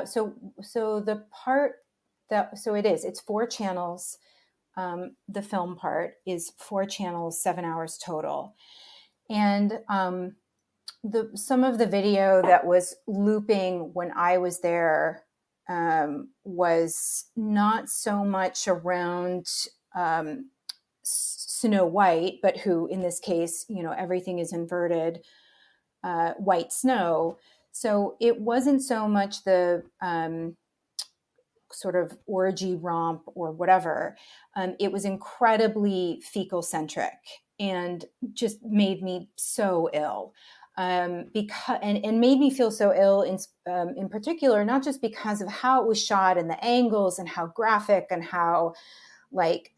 so the part it's 4 channels. The film part is 4 channels, 7 hours total. And some of the video that was looping when I was there was not so much around Snow White, but who in this case, everything is inverted, white snow. So it wasn't so much the sort of orgy romp or whatever. It was incredibly fecal centric and just made me so ill. Because and made me feel so ill in particular, not just because of how it was shot and the angles and how graphic and how like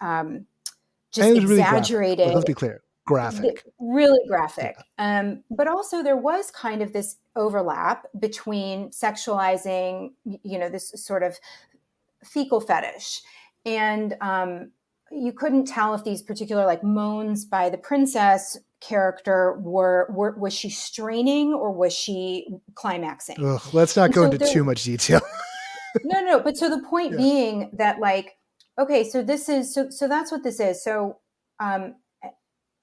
just exaggerated. Really, let's be clear, graphic, really graphic. Yeah. But also there was kind of this overlap between sexualizing, this sort of fecal fetish, and you couldn't tell if these particular like moans by the princess character was she straining or was she climaxing? Ugh, let's not go into too much detail. No. But so the point being that like, okay, so this is so that's what this is. So, and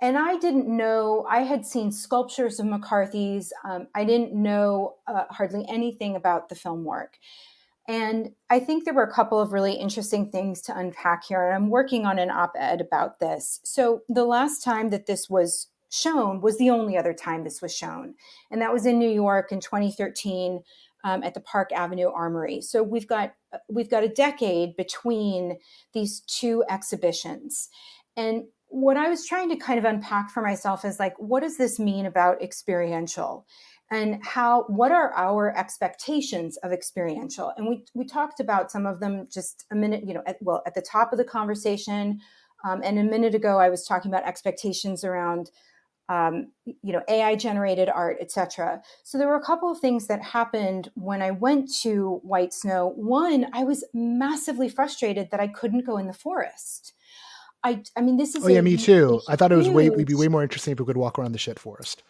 I didn't know. I had seen sculptures of McCarthy's. I didn't know hardly anything about the film work. And I think there were a couple of really interesting things to unpack here. And I'm working on an op-ed about this. So the last time that this was shown was the only other time this was shown. And that was in New York in 2013 at the Park Avenue Armory. So we've got a decade between these two exhibitions. And what I was trying to kind of unpack for myself is like, what does this mean about experiential? And what are our expectations of experiential? And we talked about some of them just a minute, at the top of the conversation. And a minute ago, I was talking about expectations around, AI generated art, etc. So there were a couple of things that happened when I went to White Snow. One, I was massively frustrated that I couldn't go in the forest. I mean, this is me too. I thought we'd be way more interesting if we could walk around the shit forest.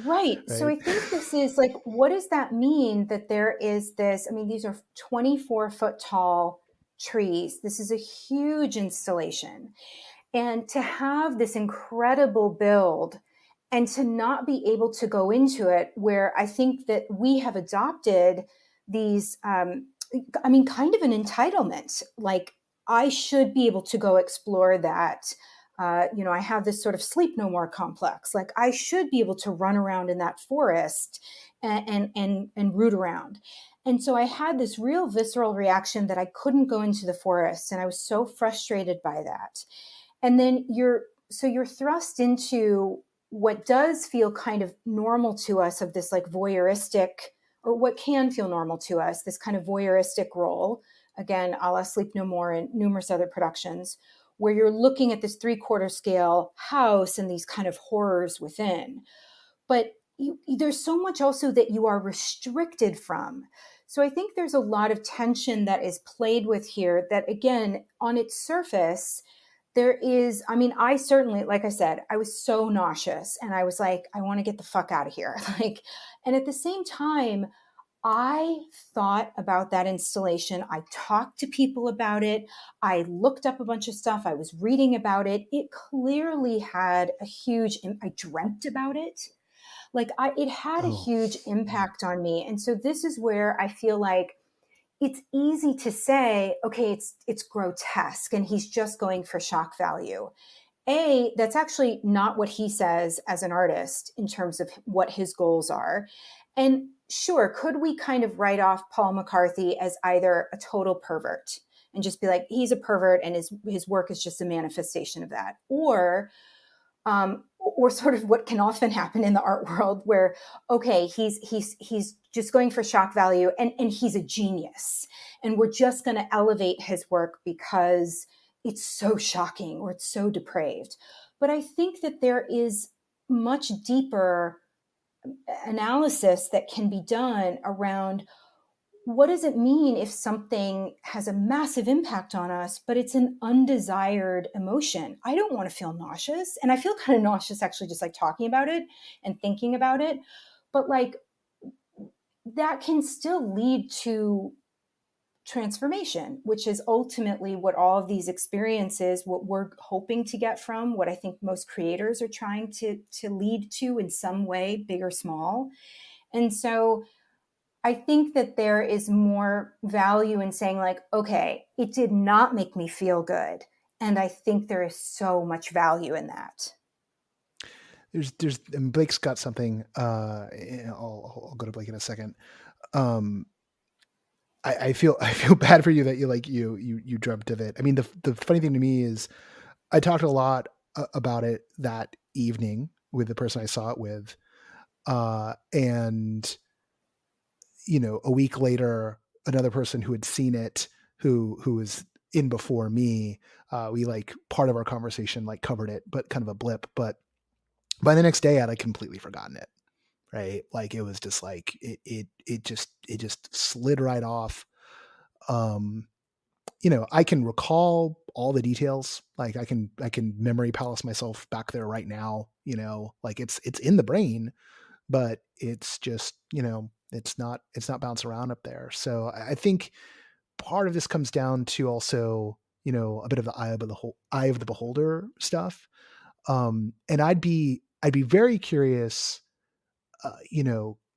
Right. So I think this is like, what does that mean that there is this? I mean, these are 24-foot tall trees. This is a huge installation. And to have this incredible build and to not be able to go into it, where I think that we have adopted these, kind of an entitlement, like I should be able to go explore that. I have this sort of sleep no more complex. Like I should be able to run around in that forest and root around. And so I had this real visceral reaction that I couldn't go into the forest. And I was so frustrated by that. And then you're thrust into what does feel kind of normal to us of this like voyeuristic, or what can feel normal to us, this kind of voyeuristic role, again, a la Sleep No More and numerous other productions, where you're looking at this 3/4 scale house and these kind of horrors within. But there's so much also that you are restricted from. So I think there's a lot of tension that is played with here that, again, on its surface, there is, I certainly, like I said, I was so nauseous and I was like, I want to get the fuck out of here. And at the same time, I thought about that installation. I talked to people about it. I looked up a bunch of stuff. I was reading about it. It clearly had a huge, I dreamt about it. It had a huge impact on me. And so this is where I feel like it's easy to say, okay, it's grotesque and he's just going for shock value. That's actually not what he says as an artist in terms of what his goals are. And sure, could we kind of write off Paul McCarthy as either a total pervert and just be like, he's a pervert and his work is just a manifestation of that? Or sort of what can often happen in the art world where, okay, he's just going for shock value and he's a genius. And we're just going to elevate his work because it's so shocking or it's so depraved. But I think that there is much deeper analysis that can be done around what does it mean if something has a massive impact on us, but it's an undesired emotion? I don't want to feel nauseous. And I feel kind of nauseous actually just like talking about it and thinking about it. But like that can still lead to transformation, which is ultimately what all of these experiences, what we're hoping to get from, what I think most creators are trying to lead to in some way, big or small. And so I think that there is more value in saying like, okay, it did not make me feel good. And I think there is so much value in that. And Blake's got something. I'll go to Blake in a second. I feel bad for you that you dreamt of it. I mean, the funny thing to me is I talked a lot about it that evening with the person I saw it with. And a week later, another person who had seen it, who was in before me, we part of our conversation covered it, but kind of a blip. But by the next day, I'd completely forgotten it. Right. It was just it just slid right off. I can recall all the details. I can memory palace myself back there right now, it's in the brain, but it's just, it's not bouncing around up there. So I think part of this comes down to also, a bit of the eye of the beholder stuff. And I'd be very curious,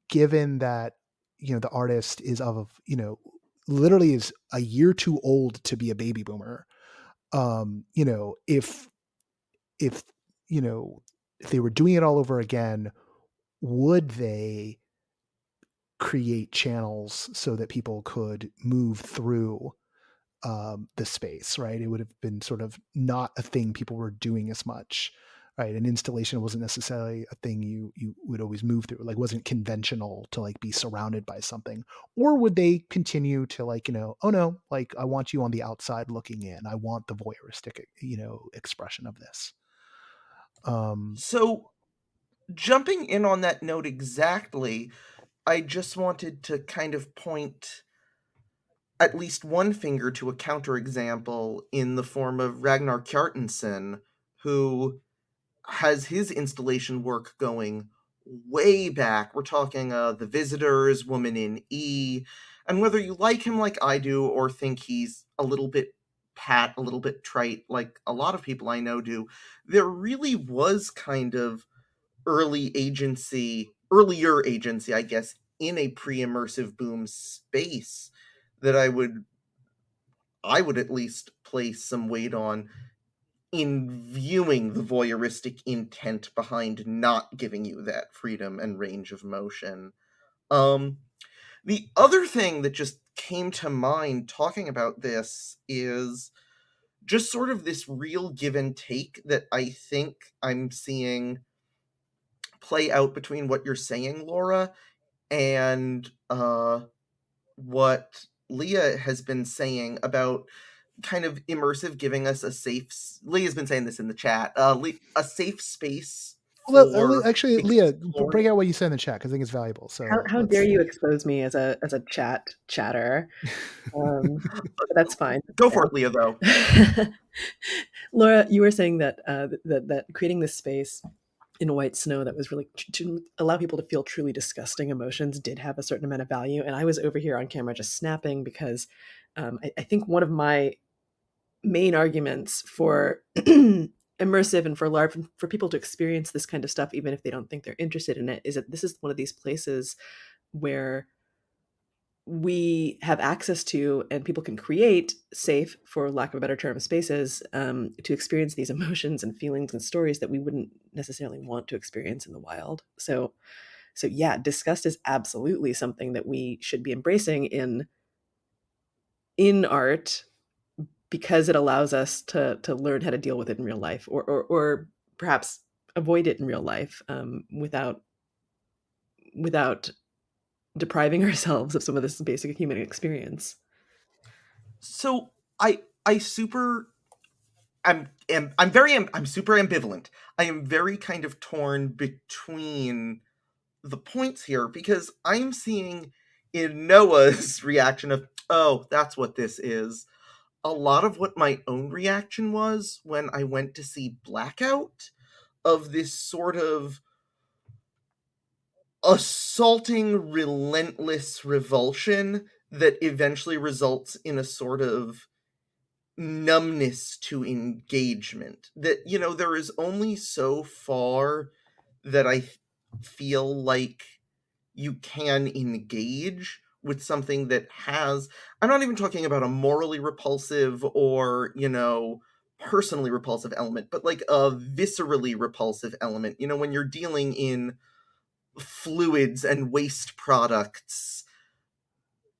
given that, the artist is literally is a year too old to be a baby boomer. If they were doing it all over again, would they create channels so that people could move through the space, right? It would have been sort of not a thing people were doing as much, right? An installation wasn't necessarily a thing you would always move through, wasn't conventional to be surrounded by something. Or would they continue to oh no, I want you on the outside looking in. I want the voyeuristic, expression of this. So jumping in on that note exactly, I just wanted to kind of point at least one finger to a counterexample in the form of Ragnar Kjartansson, who has his installation work going way back. We're talking The Visitors, Woman in E, and whether you like him like I do or think he's a little bit pat, a little bit trite, like a lot of people I know do, there really was kind of earlier agency, I guess, in a pre-immersive boom space that I would at least place some weight on in viewing the voyeuristic intent behind not giving you that freedom and range of motion. The other thing that just came to mind talking about this is just sort of this real give and take that I think I'm seeing play out between what you're saying, Laura, and what Leah has been saying about kind of immersive giving us a safe... Leah's been saying this in the chat. A safe space for... Actually, Leah, bring out what you said in the chat because I think it's valuable. So how dare you expose me as a chatter? But that's fine. Go for it, Leah, though. Laura, you were saying that that creating this space in white snow that was really to allow people to feel truly disgusting emotions did have a certain amount of value. And I was over here on camera just snapping because I think one of my main arguments for immersive and for people to experience this kind of stuff, even if they don't think they're interested in it, is that this is one of these places where we have access to and people can create safe, for lack of a better term, spaces to experience these emotions and feelings and stories that we wouldn't necessarily want to experience in the wild. So yeah, disgust is absolutely something that we should be embracing in art, because it allows us to learn how to deal with it in real life, or perhaps avoid it in real life without depriving ourselves of some of this basic human experience. So I'm super ambivalent. I am very kind of torn between the points here, because I'm seeing in Noah's reaction of, oh, that's what this is, a lot of what my own reaction was when I went to see Blackout, of this sort of assaulting, relentless revulsion that eventually results in a sort of numbness to engagement. That, there is only so far that I feel like you can engage with something that has, I'm not even talking about a morally repulsive or, personally repulsive element, but like a viscerally repulsive element. When you're dealing in fluids and waste products,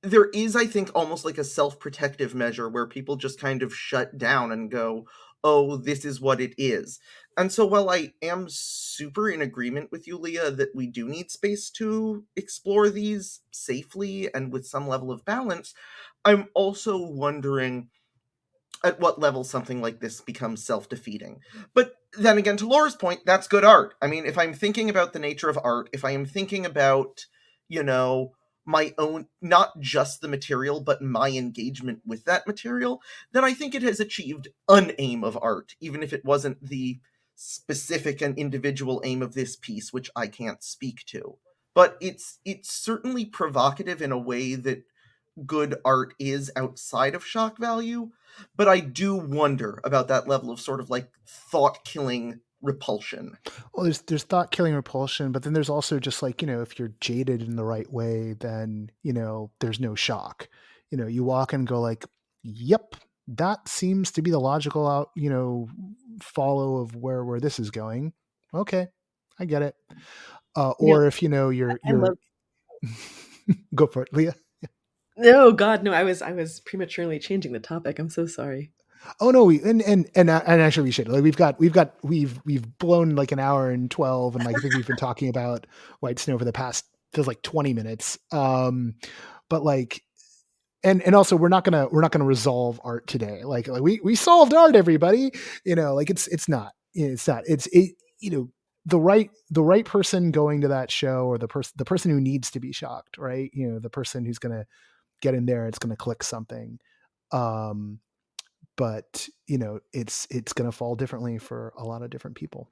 there is, I think, almost like a self-protective measure where people just kind of shut down and go, oh, this is what it is. And so while I am super in agreement with you, Leah, that we do need space to explore these safely and with some level of balance, I'm also wondering at what level something like this becomes self-defeating. But then again, to Laura's point, that's good art. I mean, if I'm thinking about the nature of art, if I am thinking about, my own, not just the material, but my engagement with that material, then I think it has achieved an aim of art, even if it wasn't the specific and individual aim of this piece, which I can't speak to. But it's certainly provocative in a way that good art is outside of shock value, but I do wonder about that level of sort of like thought-killing repulsion. Well, there's thought killing repulsion, but then there's also just like, if you're jaded in the right way, then, there's no shock. You walk and go like, yep, that seems to be the logical out, follow of where this is going. Okay, I get it. Or if you're go for it, Leah. No, God, no, I was prematurely changing the topic. I'm so sorry. Oh no, and actually we should. Like we've blown like an hour and 12, and like I think we've been talking about White Snow for the past feels like 20 minutes. But like and also we're not gonna resolve art today. Like we solved art, everybody. Like it's not. The right person going to that show, or the person who needs to be shocked, right? The person who's gonna get in there, it's gonna click something. But it's going to fall differently for a lot of different people.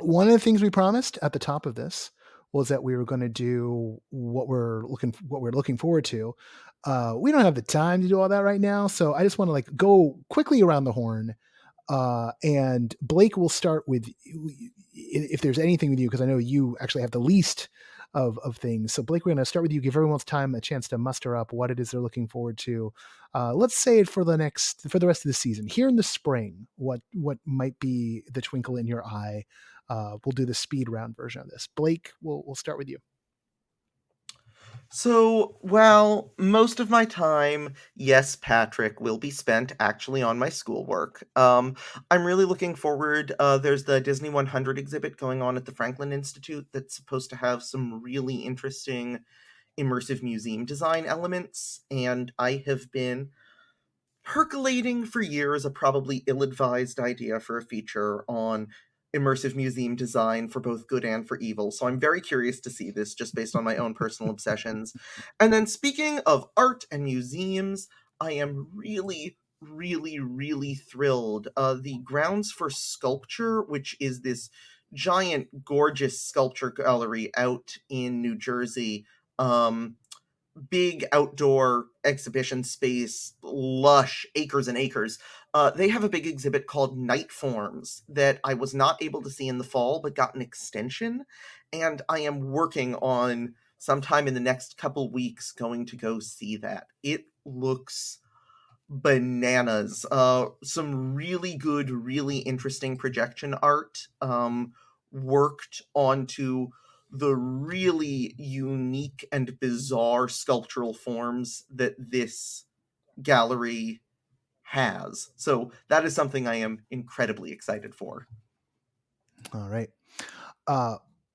One of the things we promised at the top of this was that we were going to do what we're looking forward to. We don't have the time to do all that right now, so I just want to like go quickly around the horn. And Blake will start with, if there's anything with you, because I know you actually have the least of things. So Blake, we're going to start with you. Give everyone's time a chance to muster up what it is they're looking forward to. Let's say it for the rest of the season. Here in the spring, what might be the twinkle in your eye? We'll do the speed round version of this. Blake, we'll start with you. So, well, most of my time, yes, Patrick, will be spent actually on my schoolwork. I'm really looking forward. There's the Disney 100 exhibit going on at the Franklin Institute that's supposed to have some really interesting immersive museum design elements, and I have been percolating for years a probably ill-advised idea for a feature on immersive museum design for both good and for evil. So I'm very curious to see this just based on my own personal obsessions. And then speaking of art and museums, I am really, really, really thrilled. The Grounds for Sculpture, which is this giant, gorgeous sculpture gallery out in New Jersey, big outdoor exhibition space, lush, acres and acres. They have a big exhibit called Night Forms that I was not able to see in the fall, but got an extension. And I am working on sometime in the next couple weeks going to go see that. It looks bananas. Some really good, really interesting projection art worked onto the really unique and bizarre sculptural forms that this gallery has. So that is something I am incredibly excited for. All right.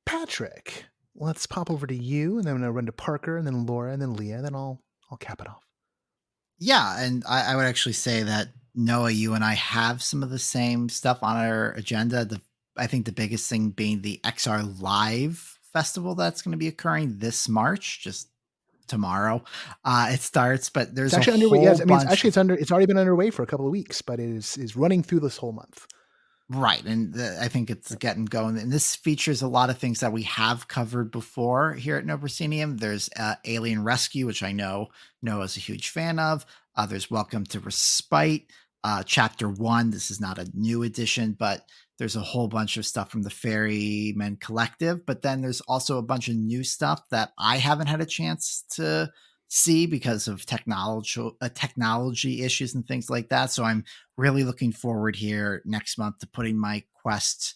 Patrick, let's pop over to you, and then I'm going to run to Parker, and then Laura, and then Leah, and then I'll cap it off. Yeah, and I would actually say that, Noah, you and I have some of the same stuff on our agenda. I think the biggest thing being the XR Live Festival that's going to be occurring this March, just tomorrow. It starts, but there's it's actually a underway. whole Yes, I mean, bunch. it's already been underway for a couple of weeks, but it is running through this whole month. Right. And I think it's getting going. And this features a lot of things that we have covered before here at No Proscenium. There's Alien Rescue, which I know Noah's a huge fan of. There's Welcome to Respite, Chapter 1. This is not a new edition, but there's a whole bunch of stuff from the Ferryman Collective. But then there's also a bunch of new stuff that I haven't had a chance to see because of technology issues and things like that. So I'm really looking forward here next month to putting my quest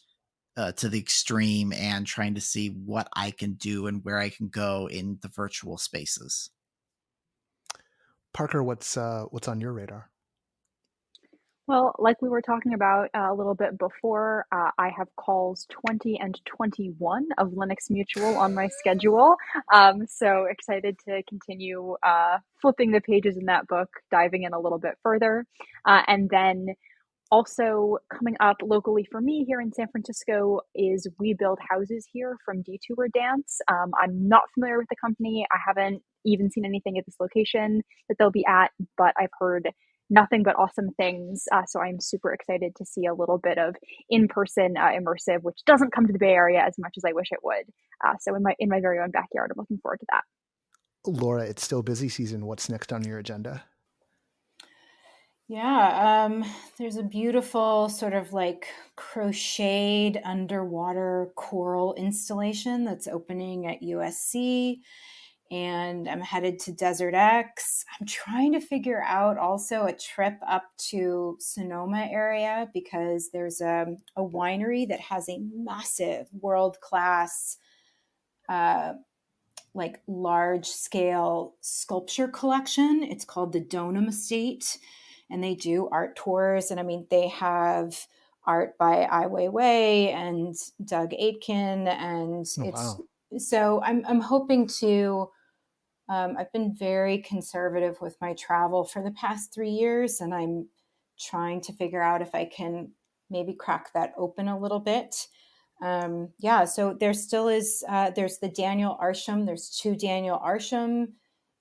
to the extreme and trying to see what I can do and where I can go in the virtual spaces. Parker, what's on your radar? Well, like we were talking about a little bit before, I have calls 20 and 21 of Linux Mutual on my schedule. So excited to continue flipping the pages in that book, diving in a little bit further. And then also coming up locally for me here in San Francisco is We Build Houses Here from Detour Dance. I'm not familiar with the company. I haven't even seen anything at this location that they'll be at, but I've heard nothing but awesome things. So I'm super excited to see a little bit of in-person immersive, which doesn't come to the Bay Area as much as I wish it would. So in my very own backyard, I'm looking forward to that. Laura, it's still busy season. What's next on your agenda? Yeah, there's a beautiful sort of like crocheted underwater coral installation that's opening at USC. And I'm headed to Desert X. I'm trying to figure out also a trip up to Sonoma area because there's a winery that has a massive world-class like large scale sculpture collection. It's called the Donham Estate, and they do art tours. And I mean, they have art by Ai Weiwei and Doug Aitken, and Wow. so I'm hoping to. I've been very conservative with my travel for the past 3 years, and I'm trying to figure out if I can maybe crack that open a little bit. Yeah, so there still is, there's the Daniel Arsham, there's 2 Daniel Arsham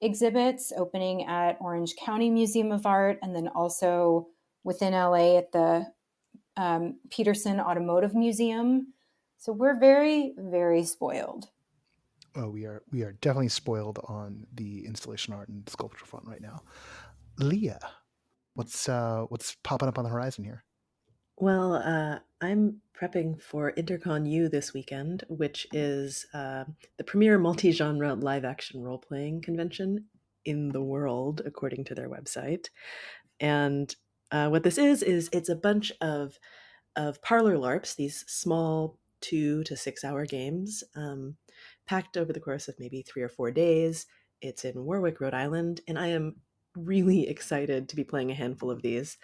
exhibits opening at Orange County Museum of Art, and then also within LA at the Peterson Automotive Museum. So we're very, very spoiled. Oh, we are definitely spoiled on the installation art and sculpture front right now. Leah, what's popping up on the horizon here? Well, I'm prepping for Intercon U this weekend, which is the premier multi-genre live-action role-playing convention in the world, according to their website. And what this is it's a bunch of parlor LARPs, these small 2 to 6 hour games, packed over the course of maybe 3 or 4 days. It's in Warwick, Rhode Island, and I am really excited to be playing a handful of these.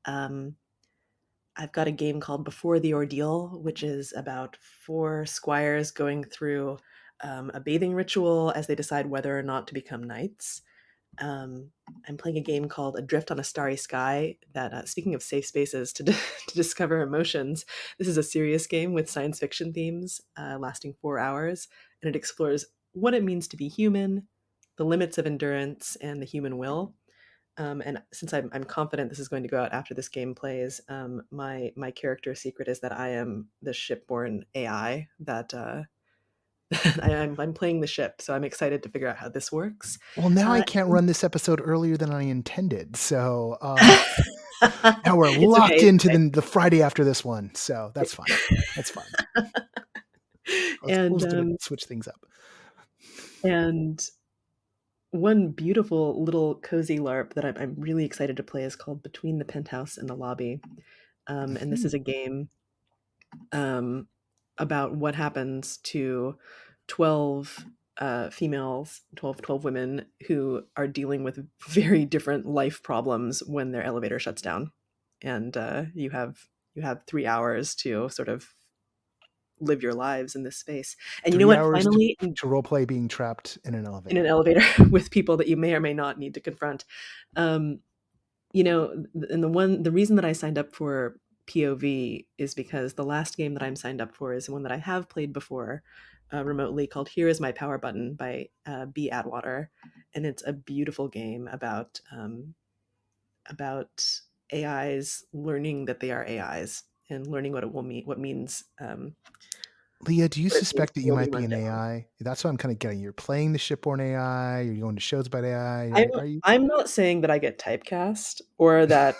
I've got a game called Before the Ordeal, which is about 4 squires going through a bathing ritual as they decide whether or not to become knights. I'm playing a game called Adrift on a Starry Sky that, speaking of safe spaces to discover emotions, this is a serious game with science fiction themes lasting 4 hours, and it explores what it means to be human, the limits of endurance, and the human will. And since I'm confident this is going to go out after this game plays, my character secret is that I am the shipborne AI that I'm playing the ship, so I'm excited to figure out how this works. Well, now I can't run this episode earlier than I intended, so now we're It's locked okay, into okay. the Friday after this one. So that's fine. That's fine. And Let's switch things up. and one beautiful little cozy LARP that I'm really excited to play is called Between the Penthouse and the Lobby. And this is a game about what happens to 12 females, 12 women who are dealing with very different life problems when their elevator shuts down. And you have 3 hours to sort of live your lives in this space. And you know 3 what? hours Finally, to role play being trapped in an in elevator. an elevator with people that you may or may not need to confront. You know, and the reason that I signed up for POV is because the last game that I'm signed up for is one that I have played before remotely called Here Is My Power Button by B. Atwater. And it's a beautiful game about AIs learning that they are AIs and learning what it will mean, what means. Leah, do you what it means suspect that to you really might be run an down. AI? That's what I'm kind of getting. You're playing the shipborn AI. You're going to shows about AI. I'm Are you? I'm not saying that I get typecast or that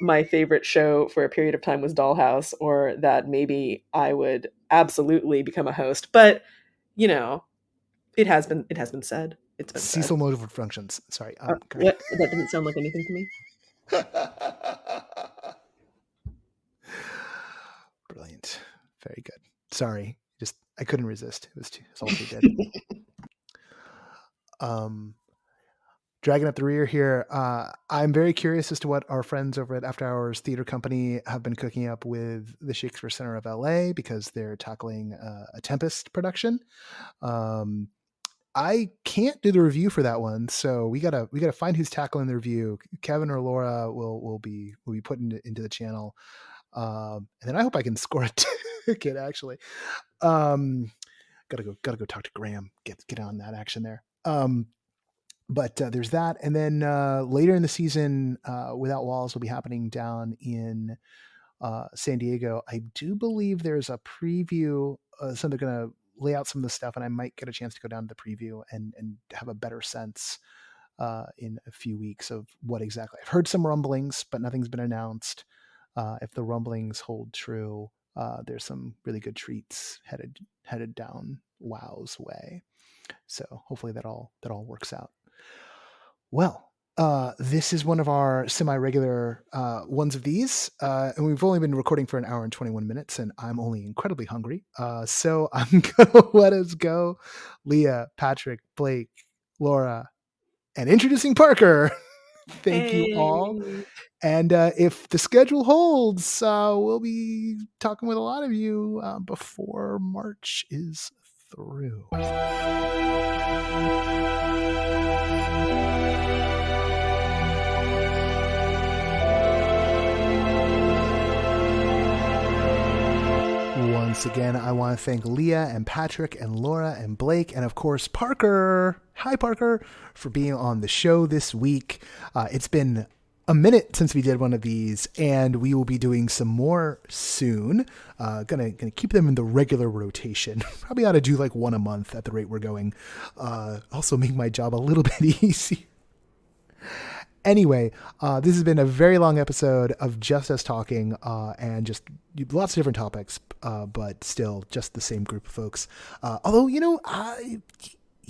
my favorite show for a period of time was Dollhouse, or that maybe I would absolutely become a host. But you know, it has been said. It's been said. Cecil Motive Functions. Sorry. What? That didn't sound like anything to me. Brilliant. Very good. Sorry. Just I couldn't resist. It's all too good. Dragging up the rear here. I'm very curious as to what our friends over at After Hours Theater Company have been cooking up with the Shakespeare Center of LA, because they're tackling a Tempest production. I can't do the review for that one, so we gotta find who's tackling the review. Kevin or Laura will be put into the channel, and then I hope I can score a ticket. Actually, gotta go talk to Graham. Get on that action there. But there's that, and then later in the season, Without Walls will be happening down in San Diego. I do believe there's a preview, so they're going to lay out some of the stuff, and I might get a chance to go down to the preview and have a better sense in a few weeks of what exactly. I've heard some rumblings, but nothing's been announced. If the rumblings hold true, there's some really good treats headed down Wow's way. So hopefully that all works out. Well, this is one of our semi-regular ones of these, and we've only been recording for an hour and 21 minutes, and I'm only incredibly hungry. So I'm going to let us go. Leah, Patrick, Blake, Laura, and introducing Parker. Thank you all. And if the schedule holds, we'll be talking with a lot of you before March is through. Once again, I want to thank Leah and Patrick and Laura and Blake and, of course, Parker. Hi, Parker, for being on the show this week. It's been a minute since we did one of these, and we will be doing some more soon. Gonna keep them in the regular rotation. Probably ought to do like one a month at the rate we're going. Also make my job a little bit easier. Anyway, this has been a very long episode of just us talking, and just lots of different topics, but still just the same group of folks. Although, you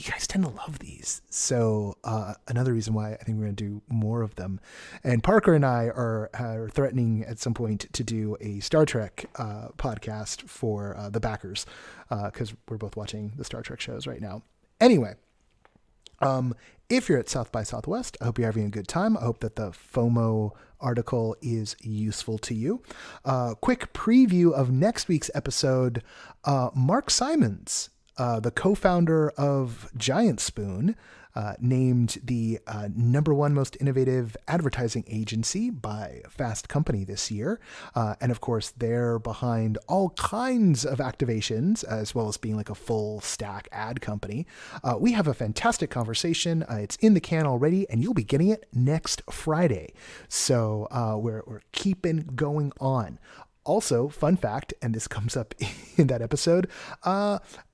guys tend to love these. So another reason why I think we're going to do more of them. And Parker and I are threatening at some point to do a Star Trek podcast for the backers, because we're both watching the Star Trek shows right now. Anyway. If you're at South by Southwest, I hope you're having a good time. I hope that the FOMO article is useful to you. Quick preview of next week's episode. Mark Simons, the co-founder of Giant Spoon, named the #1 most innovative advertising agency by Fast Company this year. And of course, they're behind all kinds of activations, as well as being like a full stack ad company. We have a fantastic conversation. It's in the can already, and you'll be getting it next Friday. So we're keeping going on. Also, fun fact, and this comes up in that episode,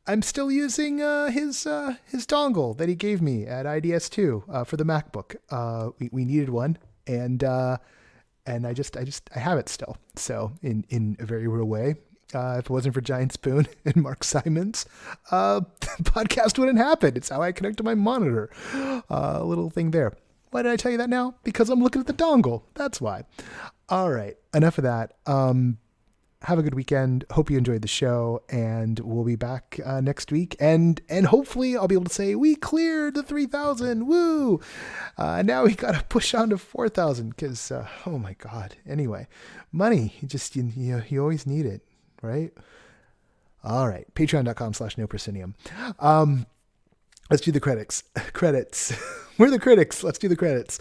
I'm still using his dongle that he gave me at IDS2 for the MacBook. We needed one, and I have it still. So in a very real way, if it wasn't for Giant Spoon and Mark Simons, the podcast wouldn't happen. It's how I connect to my monitor. A little thing there. Why did I tell you that now? Because I'm looking at the dongle. That's why. All right, enough of that. Have a good weekend. Hope you enjoyed the show, and we'll be back next week. And hopefully I'll be able to say, we cleared the 3,000. Woo! Now we got to push on to 4,000 because, oh my God. Anyway, money, you always need it, right? All right. Patreon.com/NoProscenium. Let's do the credits. We're the critics. Let's do the credits.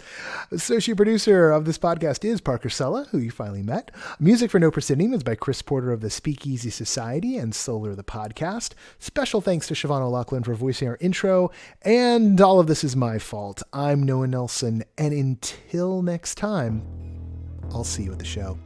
Associate producer of this podcast is Parker Sela, who you finally met. Music for No Proscenium is by Chris Porter of the Speakeasy Society and Solar the Podcast. Special thanks to Siobhan O'Loughlin for voicing our intro. And all of this is my fault. I'm Noah Nelson. And until next time, I'll see you at the show.